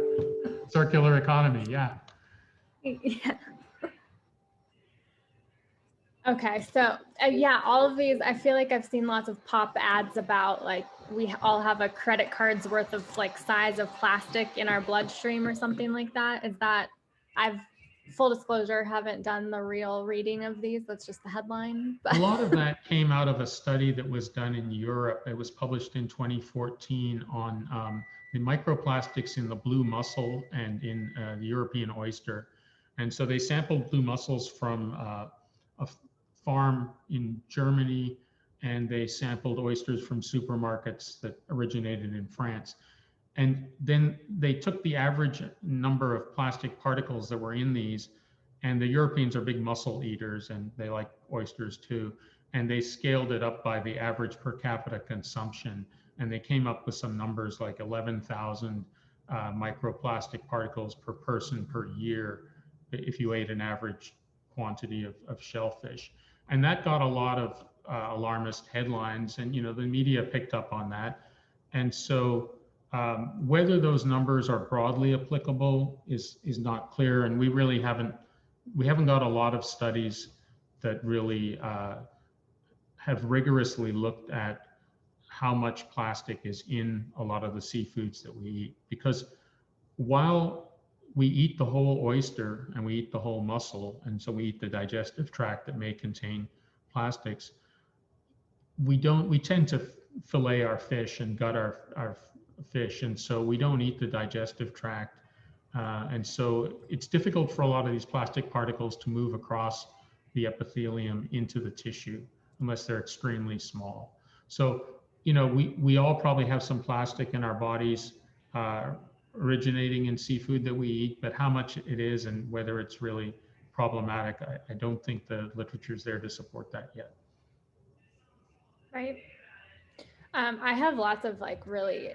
Circular economy, yeah. Yeah. Okay, so yeah, all of these, I feel like I've seen lots of pop ads about, like, we all have a credit card's worth of like size of plastic in our bloodstream or something like that. Is that, full disclosure, haven't done the real reading of these. That's just the headline. A lot of that came out of a study that was done in Europe. It was published in 2014 on the microplastics in the blue mussel and in the European oyster. And so they sampled blue mussels from a farm in Germany, and they sampled oysters from supermarkets that originated in France. And then they took the average number of plastic particles that were in these, and the Europeans are big mussel eaters and they like oysters too. And they scaled it up by the average per capita consumption. and they came up with some numbers like 11,000 microplastic particles per person per year if you ate an average quantity of shellfish. And that got a lot of alarmist headlines, and the media picked up on that. And so whether those numbers are broadly applicable is not clear, and we really haven't got a lot of studies that really have rigorously looked at how much plastic is in a lot of the seafoods that we eat. Because while we eat the whole oyster and we eat the whole mussel, and so we eat the digestive tract that may contain plastics, we tend to fillet our fish and gut our fish, and so we don't eat the digestive tract. And so it's difficult for a lot of these plastic particles to move across the epithelium into the tissue unless they're extremely small. So, we all probably have some plastic in our bodies originating in seafood that we eat, but how much it is and whether it's really problematic, I don't think the literature's there to support that yet. Right. I have lots of really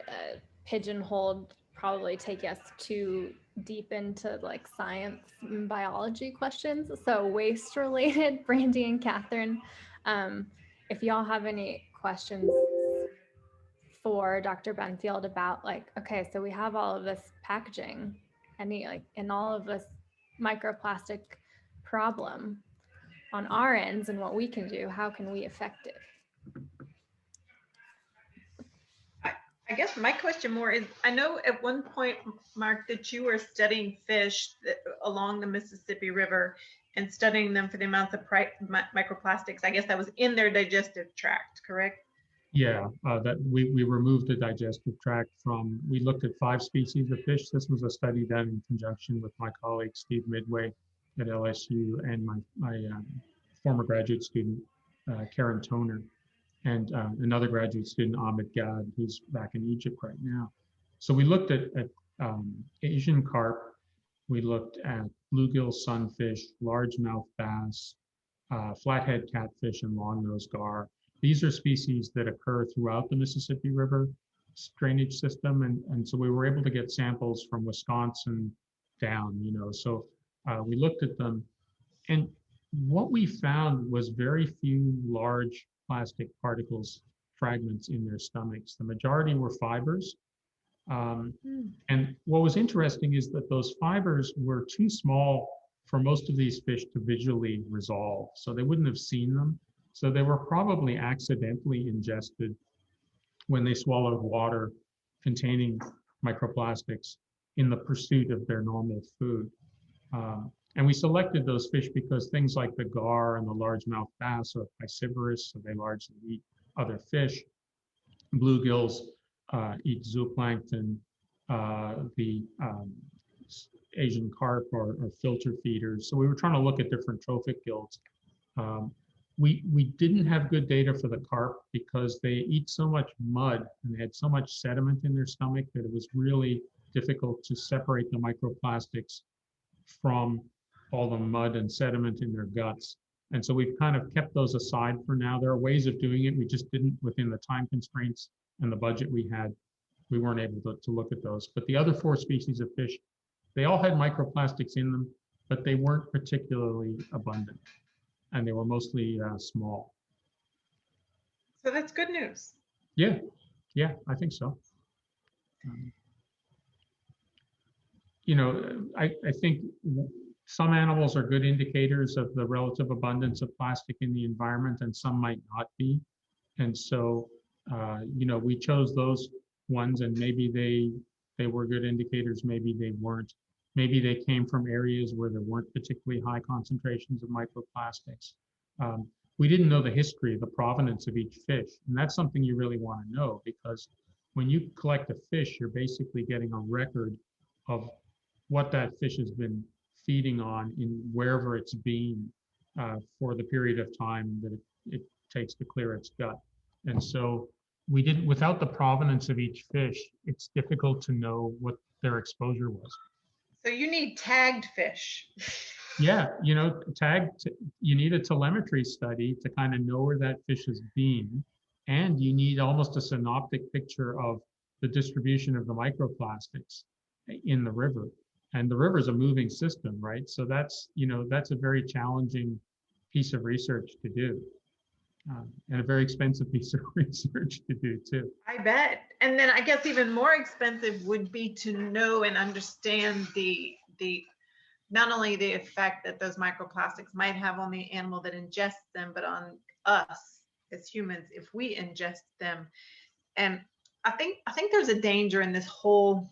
pigeonholed, probably take us too deep into science and biology questions. So waste related, Brandy and Catherine, if y'all have any questions for Dr. Benfield about okay, so we have all of this packaging and all of this microplastic problem on our ends, and what we can do, how can we affect it? I guess my question more is, I know at one point, Mark, that you were studying fish along the Mississippi River and studying them for the amounts of microplastics. I guess that was in their digestive tract, correct? Yeah, that we removed the digestive tract from, we looked at 5 species of fish. This was a study done in conjunction with my colleague, Steve Midway at LSU, and my former graduate student, Karen Toner, and another graduate student, Ahmed Gad, who's back in Egypt right now. So we looked at Asian carp, we looked at bluegill sunfish, largemouth bass, flathead catfish, and longnose gar. These are species that occur throughout the Mississippi River drainage system, and so we were able to get samples from Wisconsin down, so we looked at them, and what we found was very few large plastic particles, fragments in their stomachs. The majority were fibers. And what was interesting is that those fibers were too small for most of these fish to visually resolve. So they wouldn't have seen them. So they were probably accidentally ingested when they swallowed water containing microplastics in the pursuit of their normal food. And we selected those fish because things like the gar and the largemouth bass are piscivorous, so they largely eat other fish. Bluegills eat zooplankton. The Asian carp are filter feeders. So we were trying to look at different trophic gills. We didn't have good data for the carp because they eat so much mud and they had so much sediment in their stomach that it was really difficult to separate the microplastics from all the mud and sediment in their guts. And so we've kind of kept those aside for now. There are ways of doing it. We just didn't, within the time constraints and the budget we had, we weren't able to look at those. But the other 4 species of fish, they all had microplastics in them, but they weren't particularly abundant. And they were mostly small. So that's good news. Yeah, I think so. I think some animals are good indicators of the relative abundance of plastic in the environment, and some might not be. And so, we chose those ones, and maybe they were good indicators, maybe they weren't. Maybe they came from areas where there weren't particularly high concentrations of microplastics. We didn't know the history, the provenance of each fish, and that's something you really want to know, because when you collect a fish, you're basically getting a record of what that fish has been feeding on in wherever it's been for the period of time that it takes to clear its gut. And so we didn't, without the provenance of each fish, it's difficult to know what their exposure was. So you need tagged fish. Yeah, you need a telemetry study to kind of know where that fish has been. and you need almost a synoptic picture of the distribution of the microplastics in the river. And the river is a moving system, right? So that's, that's a very challenging piece of research to do, and a very expensive piece of research to do too. I bet. And then I guess even more expensive would be to know and understand the not only the effect that those microplastics might have on the animal that ingests them, but on us as humans if we ingest them. And I think there's a danger in this whole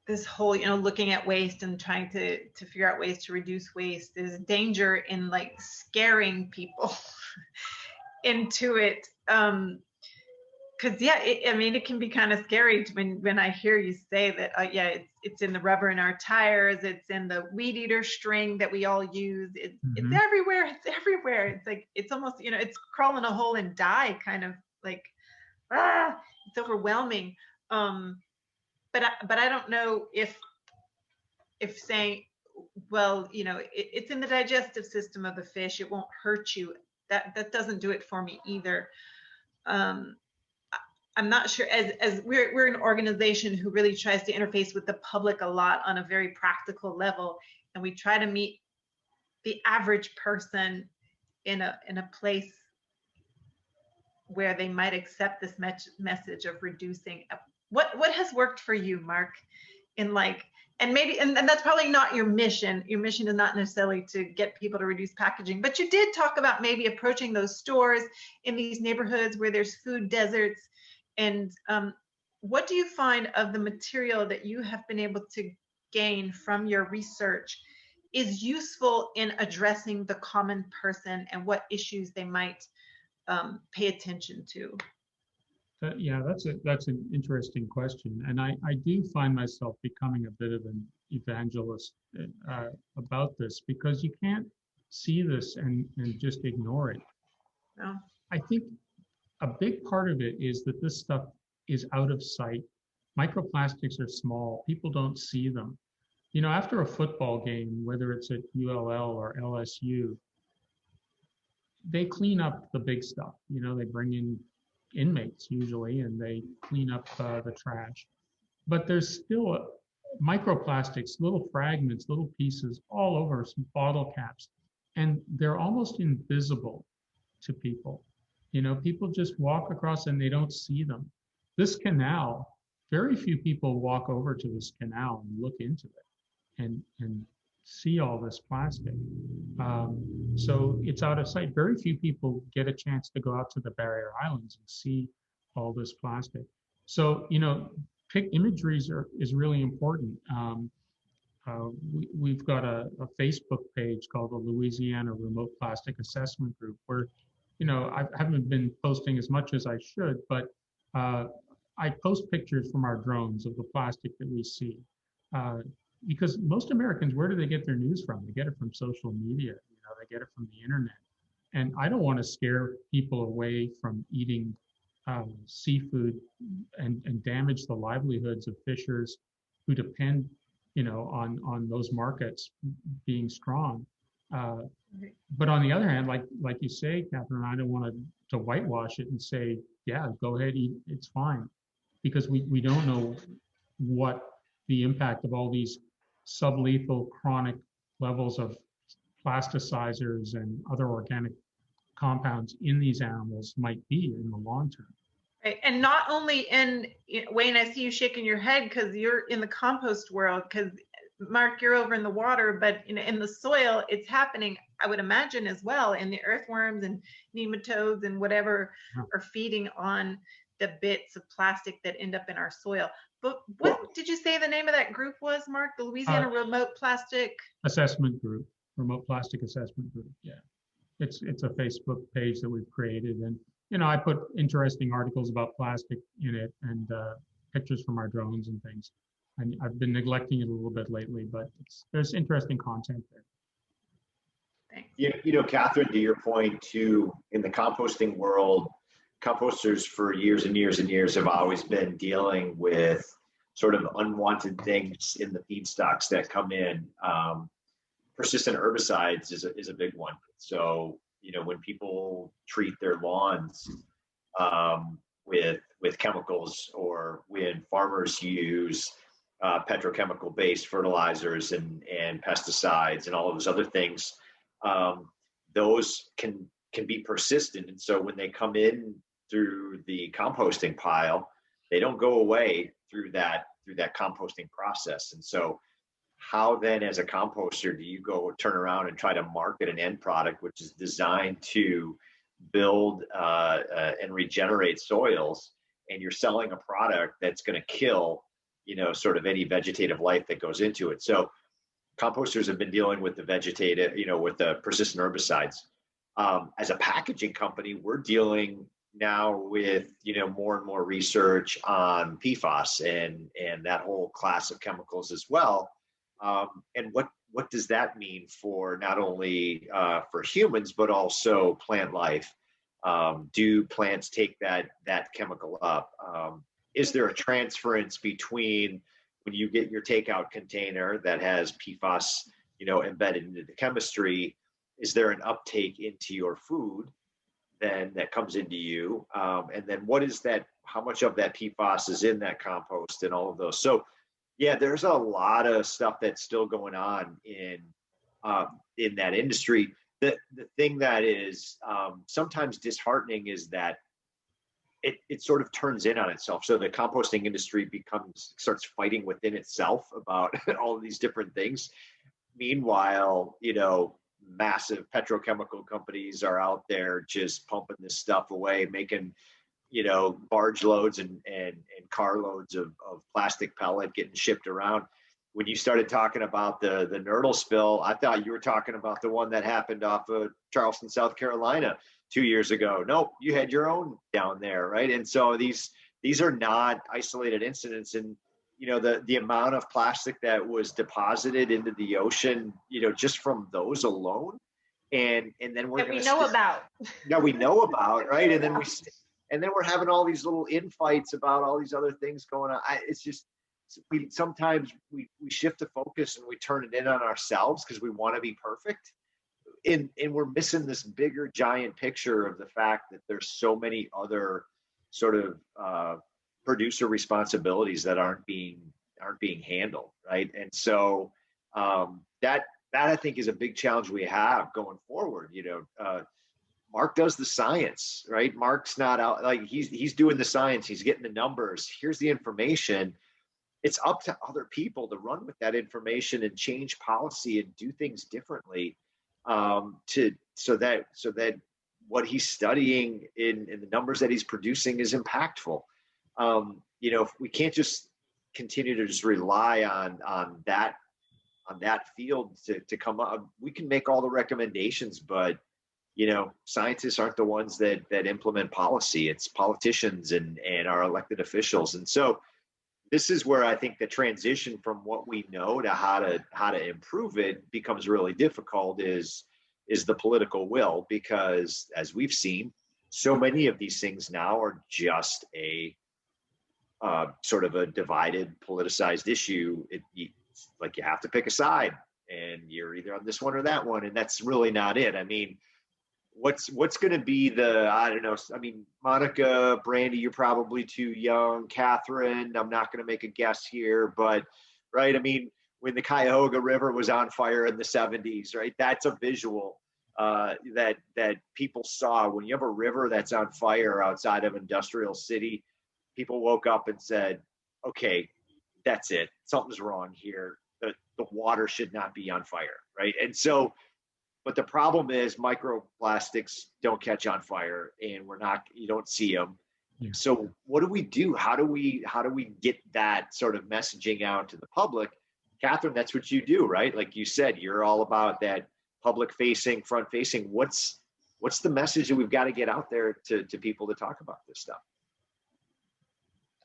looking at waste and trying to figure out ways to reduce waste. There's a danger in like scaring people into it. Because it can be kind of scary when I hear you say that, it's in the rubber in our tires, it's in the weed eater string that we all use, it's everywhere, it's like, it's almost, it's crawl in a hole and die, kind of like, it's overwhelming. But I don't know if saying, well, it's in the digestive system of the fish, it won't hurt you, that doesn't do it for me either. I'm not sure, as we're an organization who really tries to interface with the public a lot on a very practical level, and we try to meet the average person in a place where they might accept this message of reducing. What has worked for you, Mark, in like, and that's probably not your mission. Your mission is not necessarily to get people to reduce packaging, but you did talk about maybe approaching those stores in these neighborhoods where there's food deserts. And what do you find of the material that you have been able to gain from your research is useful in addressing the common person and what issues they might pay attention to? Yeah, that's an interesting question, and I do find myself becoming a bit of an evangelist about this, because you can't see this and just ignore it. No. I think a big part of it is that this stuff is out of sight. Microplastics are small. People don't see them. After a football game, whether it's at ULL or LSU, they clean up the big stuff. They bring in inmates usually, and they clean up the trash. But there's still microplastics, little fragments, little pieces all over some bottle caps, and they're almost invisible to people. People just walk across and they don't see them. This canal, very few people walk over to this canal and look into it and see all this plastic. So it's out of sight. Very few people get a chance to go out to the barrier islands and see all this plastic. So, imagery is really important. We've got a Facebook page called the Louisiana Remote Plastic Assessment Group, where I haven't been posting as much as I should, but I post pictures from our drones of the plastic that we see. Because most Americans, where do they get their news from? They get it from social media, they get it from the internet. And I don't want to scare people away from eating seafood and damage the livelihoods of fishers who depend, on those markets being strong. But on the other hand, like you say, Catherine, I don't want to whitewash it and say, yeah, go ahead, eat, it's fine, because we don't know what the impact of all these sublethal chronic levels of plasticizers and other organic compounds in these animals might be in the long term. Right. And not only Wayne, I see you shaking your head because you're in the compost world, because Mark, you're over in the water, but in the soil, it's happening, I would imagine, as well, in the earthworms and nematodes and whatever are feeding on the bits of plastic that end up in our soil. But what did you say the name of that group was, Mark? The Louisiana Remote Plastic Assessment Group, Remote Plastic Assessment Group. Yeah, it's a Facebook page that we've created, and I put interesting articles about plastic in it and pictures from our drones and things. And I've been neglecting it a little bit lately, but there's interesting content there. Thanks. Catherine, to your point too, in the composting world, composters for years and years and years have always been dealing with sort of unwanted things in the feedstocks that come in. Persistent herbicides is a big one. So, when people treat their lawns with chemicals, or when farmers use petrochemical based fertilizers and pesticides and all of those other things, those can be persistent. And so when they come in through the composting pile, they don't go away through that composting process. And so how then, as a composter, do you go turn around and try to market an end product which is designed to build and regenerate soils, and you're selling a product that's going to kill, sort of any vegetative life that goes into it? So composters have been dealing with the vegetative, with the persistent herbicides. As a packaging company, we're dealing now with, more and more research on PFAS and that whole class of chemicals as well. And what does that mean for not only for humans, but also plant life? Do plants take that chemical up? Is there a transference between when you get your takeout container that has PFAS, embedded into the chemistry? Is there an uptake into your food then that comes into you? And then what is that? How much of that PFAS is in that compost and all of those? So yeah, there's a lot of stuff that's still going on in that industry. The thing that is sometimes disheartening is that it sort of turns in on itself. So the composting industry starts fighting within itself about all of these different things. Meanwhile, massive petrochemical companies are out there just pumping this stuff away, making, barge loads and car loads of plastic pellet getting shipped around. When you started talking about the nurdle spill, I thought you were talking about the one that happened off of Charleston, South Carolina 2 years ago. Nope, you had your own down there, right? And so these are not isolated incidents. And the amount of plastic that was deposited into the ocean, just from those alone, and then we're we know about. Yeah, we know about, right? And then we're having all these little infights about all these other things going on. It's just sometimes we shift the focus and we turn it in on ourselves because we want to be perfect, and we're missing this bigger giant picture of the fact that there's so many other sort of producer responsibilities that aren't being handled, right? And so that I think is a big challenge we have going forward. Mark does the science, right? Mark's not out, like he's doing the science, he's getting the numbers. Here's the information. It's up to other people to run with that information and change policy and do things differently, so that what he's studying in the numbers that he's producing is impactful. We can't just continue to just rely on that field to come up. We can make all the recommendations, but scientists aren't the ones that implement policy. It's politicians and our elected officials. And so this is where I think the transition from what we know to how to improve it becomes really difficult, is the political will, because as we've seen, so many of these things now are just a sort of a divided, politicized issue. It's like you have to pick a side, and you're either on this one or that one, and that's really not it. I mean, what's going to be I don't know. I mean, Monica, Brandy, you're probably too young. Catherine, I'm not going to make a guess here, but right. I mean, when the Cuyahoga River was on fire in the 70s, right? That's a visual that people saw. When you have a river that's on fire outside of industrial city, people woke up and said, okay, that's it. Something's wrong here. The water should not be on fire, right? And so, but the problem is microplastics don't catch on fire, and you don't see them. Yeah. So what do we do? How do we get that sort of messaging out to the public? Catherine, that's what you do, right? Like you said, you're all about that public facing, front facing. What's the message that we've got to get out there to people to talk about this stuff?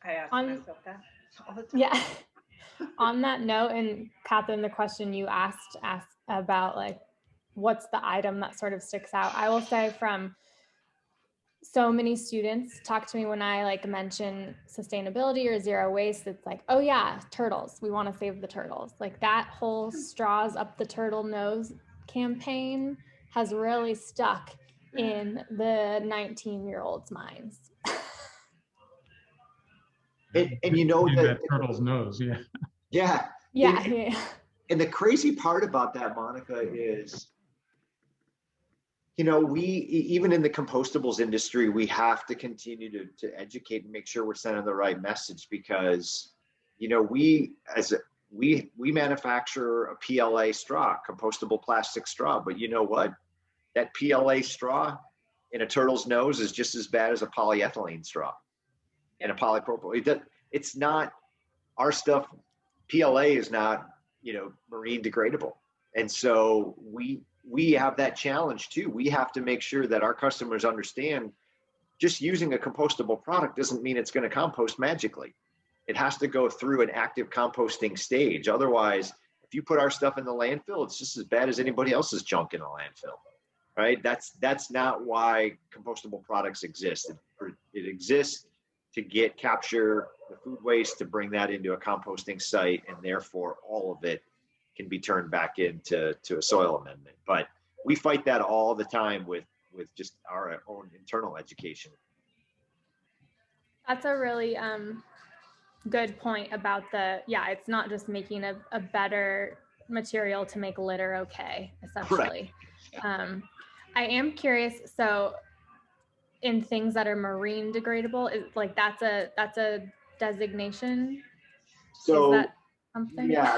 I ask myself that all the time. Yeah. On that note, and Catherine, the question you asked about like, what's the item that sort of sticks out? I will say, from so many students talk to me when I like mention sustainability or zero waste. It's like, oh yeah, turtles. We want to save the turtles. Like that whole straws up the turtle nose campaign has really stuck in the 19-year-olds' minds. And you know In that that turtle's nose, yeah. yeah. Yeah, And, yeah. and the crazy part about that, Monica, is, you know, we, even in the compostables industry, we have to continue to educate and make sure we're sending the right message, because, you know, we manufacture a PLA straw, compostable plastic straw, but you know what? That PLA straw in a turtle's nose is just as bad as a polyethylene straw and a polypropylene. It's not, our stuff, PLA is not, you know, marine degradable. And so we have that challenge too. We have to make sure that our customers understand just using a compostable product doesn't mean it's going to compost magically. It has to go through an active composting stage. Otherwise, if you put our stuff in the landfill, it's just as bad as anybody else's junk in the landfill, right? That's not why compostable products exist. It exists to capture the food waste, to bring that into a composting site, and therefore all of it can be turned back into a soil amendment. But we fight that all the time with just our own internal education. That's a really good point about it's not just making a better material to make litter okay, essentially. Right. I am curious, so in things that are marine degradable, is like that's a designation? So is that something? Yeah,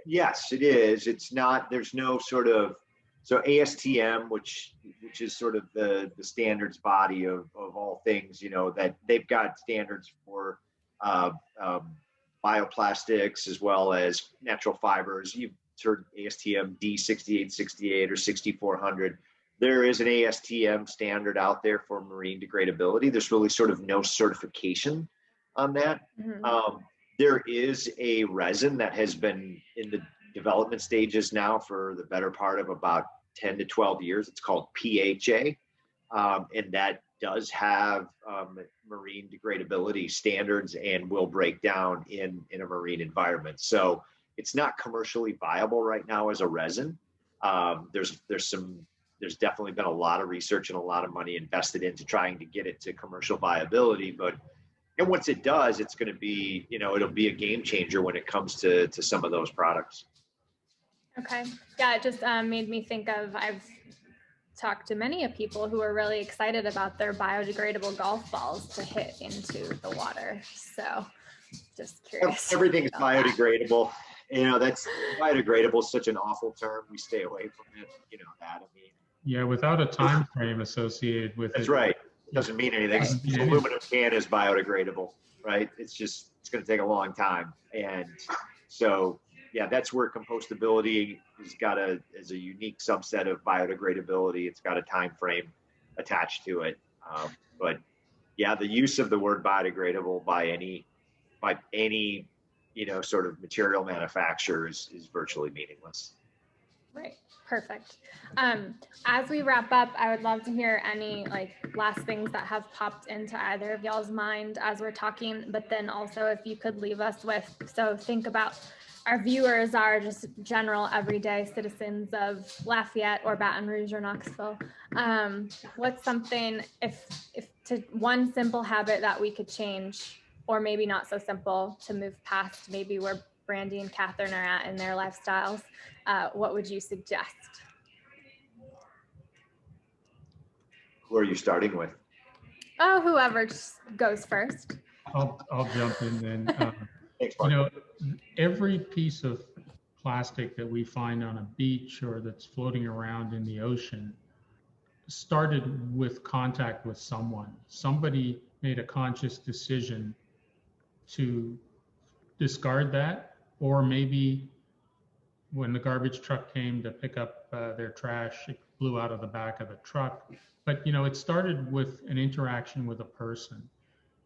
yes, it is. It's not, there's no sort of, so ASTM, which is sort of the standards body of all things, you know, that they've got standards for bioplastics as well as natural fibers. You've heard ASTM D6868 or 6400. There is an ASTM standard out there for marine degradability. There's really sort of no certification on that. Mm-hmm. There is a resin that has been in the development stages now for the better part of about 10 to 12 years. It's called PHA, and that does have marine degradability standards and will break down in a marine environment. So it's not commercially viable right now as a resin. There's definitely been a lot of research and a lot of money invested into trying to get it to commercial viability, and once it does, it's going to be, you know, it'll be a game changer when it comes to some of those products. Okay. Yeah, it just made me think of, I've talked to many of people who are really excited about their biodegradable golf balls to hit into the water. So just curious. Everything's biodegradable. That. You know, that's biodegradable is such an awful term. We stay away from it. You know that. I mean. Yeah, without a time frame associated with that's it. That's right. Doesn't mean anything. Right. Aluminum can is biodegradable, right? It's going to take a long time. And so, yeah, that's where compostability is a unique subset of biodegradability. It's got a time frame attached to it. But yeah, the use of the word biodegradable by any, you know, sort of material manufacturer is virtually meaningless. Right. Perfect. As we wrap up, I would love to hear any last things that have popped into either of y'all's mind as we're talking, but then also if you could leave us with, so think about our viewers are just general everyday citizens of Lafayette or Baton Rouge or Knoxville. What's something, if to one simple habit that we could change, or maybe not so simple, to move past maybe where Brandy and Catherine are at in their lifestyles, what would you suggest? Who are you starting with? Oh, whoever goes first. I'll jump in then. Thanks, you know, every piece of plastic that we find on a beach or that's floating around in the ocean started with contact with someone. Somebody made a conscious decision to discard that, or maybe when the garbage truck came to pick up their trash, it blew out of the back of the truck. But, you know, it started with an interaction with a person.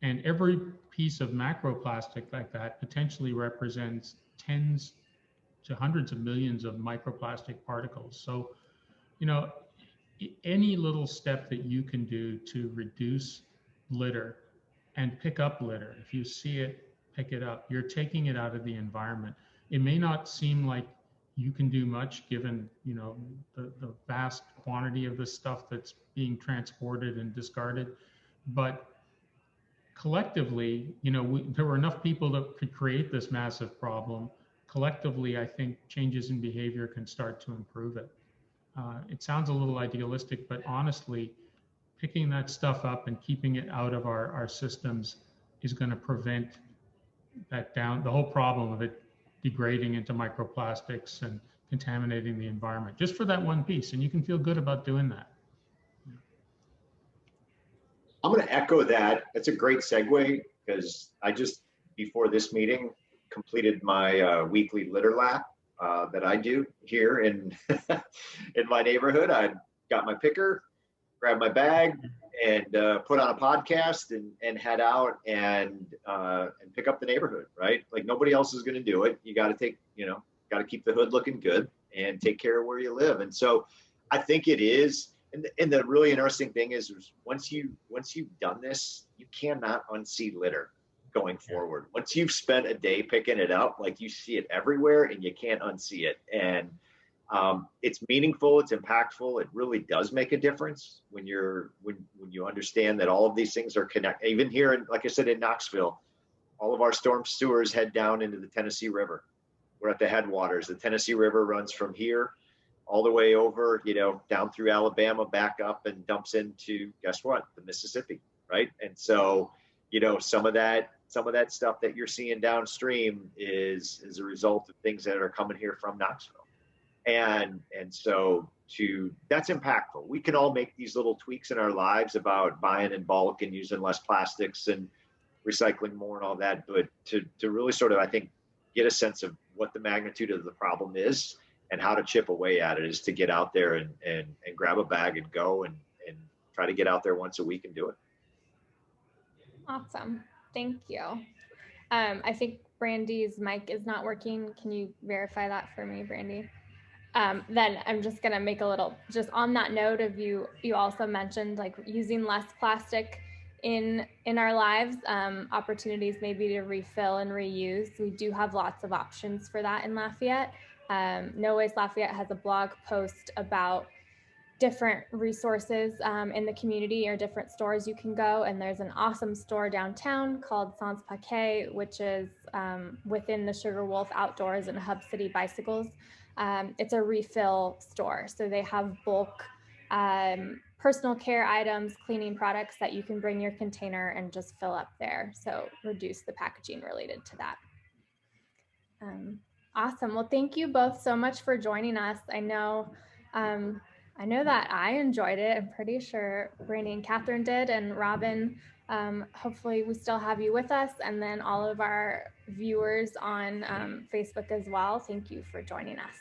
And every piece of macroplastic like that potentially represents tens to hundreds of millions of microplastic particles. So, you know, any little step that you can do to reduce litter and pick up litter, if you see it, pick it up, you're taking it out of the environment. It may not seem like you can do much given, you know, the vast quantity of the stuff that's being transported and discarded. But collectively, you know, there were enough people that could create this massive problem. Collectively, I think changes in behavior can start to improve it. It sounds a little idealistic, but honestly, picking that stuff up and keeping it out of our systems is going to prevent the whole problem of it degrading into microplastics and contaminating the environment, just for that one piece. And you can feel good about doing that. I'm going to echo that. That's a great segue, because I just, before this meeting, completed my weekly litter lap that I do here in in my neighborhood. I got my picker, grabbed my bag, and put on a podcast and head out and pick up the neighborhood, right? Like, nobody else is going to do it. You got to take, you know, got to keep the hood looking good and take care of where you live. And so I think it is. And the really interesting thing is once you've done this, you cannot unsee litter going forward. Once you've spent a day picking it up, like, you see it everywhere and you can't unsee it. And it's meaningful, it's impactful. It really does make a difference when you understand that all of these things are connected. Even here, in, like I said, in Knoxville, all of our storm sewers head down into the Tennessee River. We're at the headwaters. The Tennessee River runs from here all the way over, you know, down through Alabama, back up and dumps into, guess what, the Mississippi, right? And so, you know, some of that stuff that you're seeing downstream is a result of things that are coming here from Knoxville. And so that's impactful. We can all make these little tweaks in our lives about buying in bulk and using less plastics and recycling more and all that, but to really sort of, I think, get a sense of what the magnitude of the problem is and how to chip away at it is to get out there and grab a bag and go and try to get out there once a week and do it. Awesome. Thank you. I think Brandy's mic is not working. Can you verify that for me, Brandy? Then I'm just going to make a little, just on that note of you also mentioned like using less plastic in our lives, opportunities maybe to refill and reuse. We do have lots of options for that in Lafayette. No Waste Lafayette has a blog post about different resources in the community or different stores you can go. And there's an awesome store downtown called Sans Paquet, which is within the Sugar Wolf Outdoors and Hub City Bicycles. It's a refill store. So they have bulk personal care items, cleaning products that you can bring your container and just fill up there. So reduce the packaging related to that. Awesome. Well, thank you both so much for joining us. I know that I enjoyed it. I'm pretty sure Brandy and Catherine did, and Robin, hopefully we still have you with us, and then all of our viewers on Facebook as well. Thank you for joining us.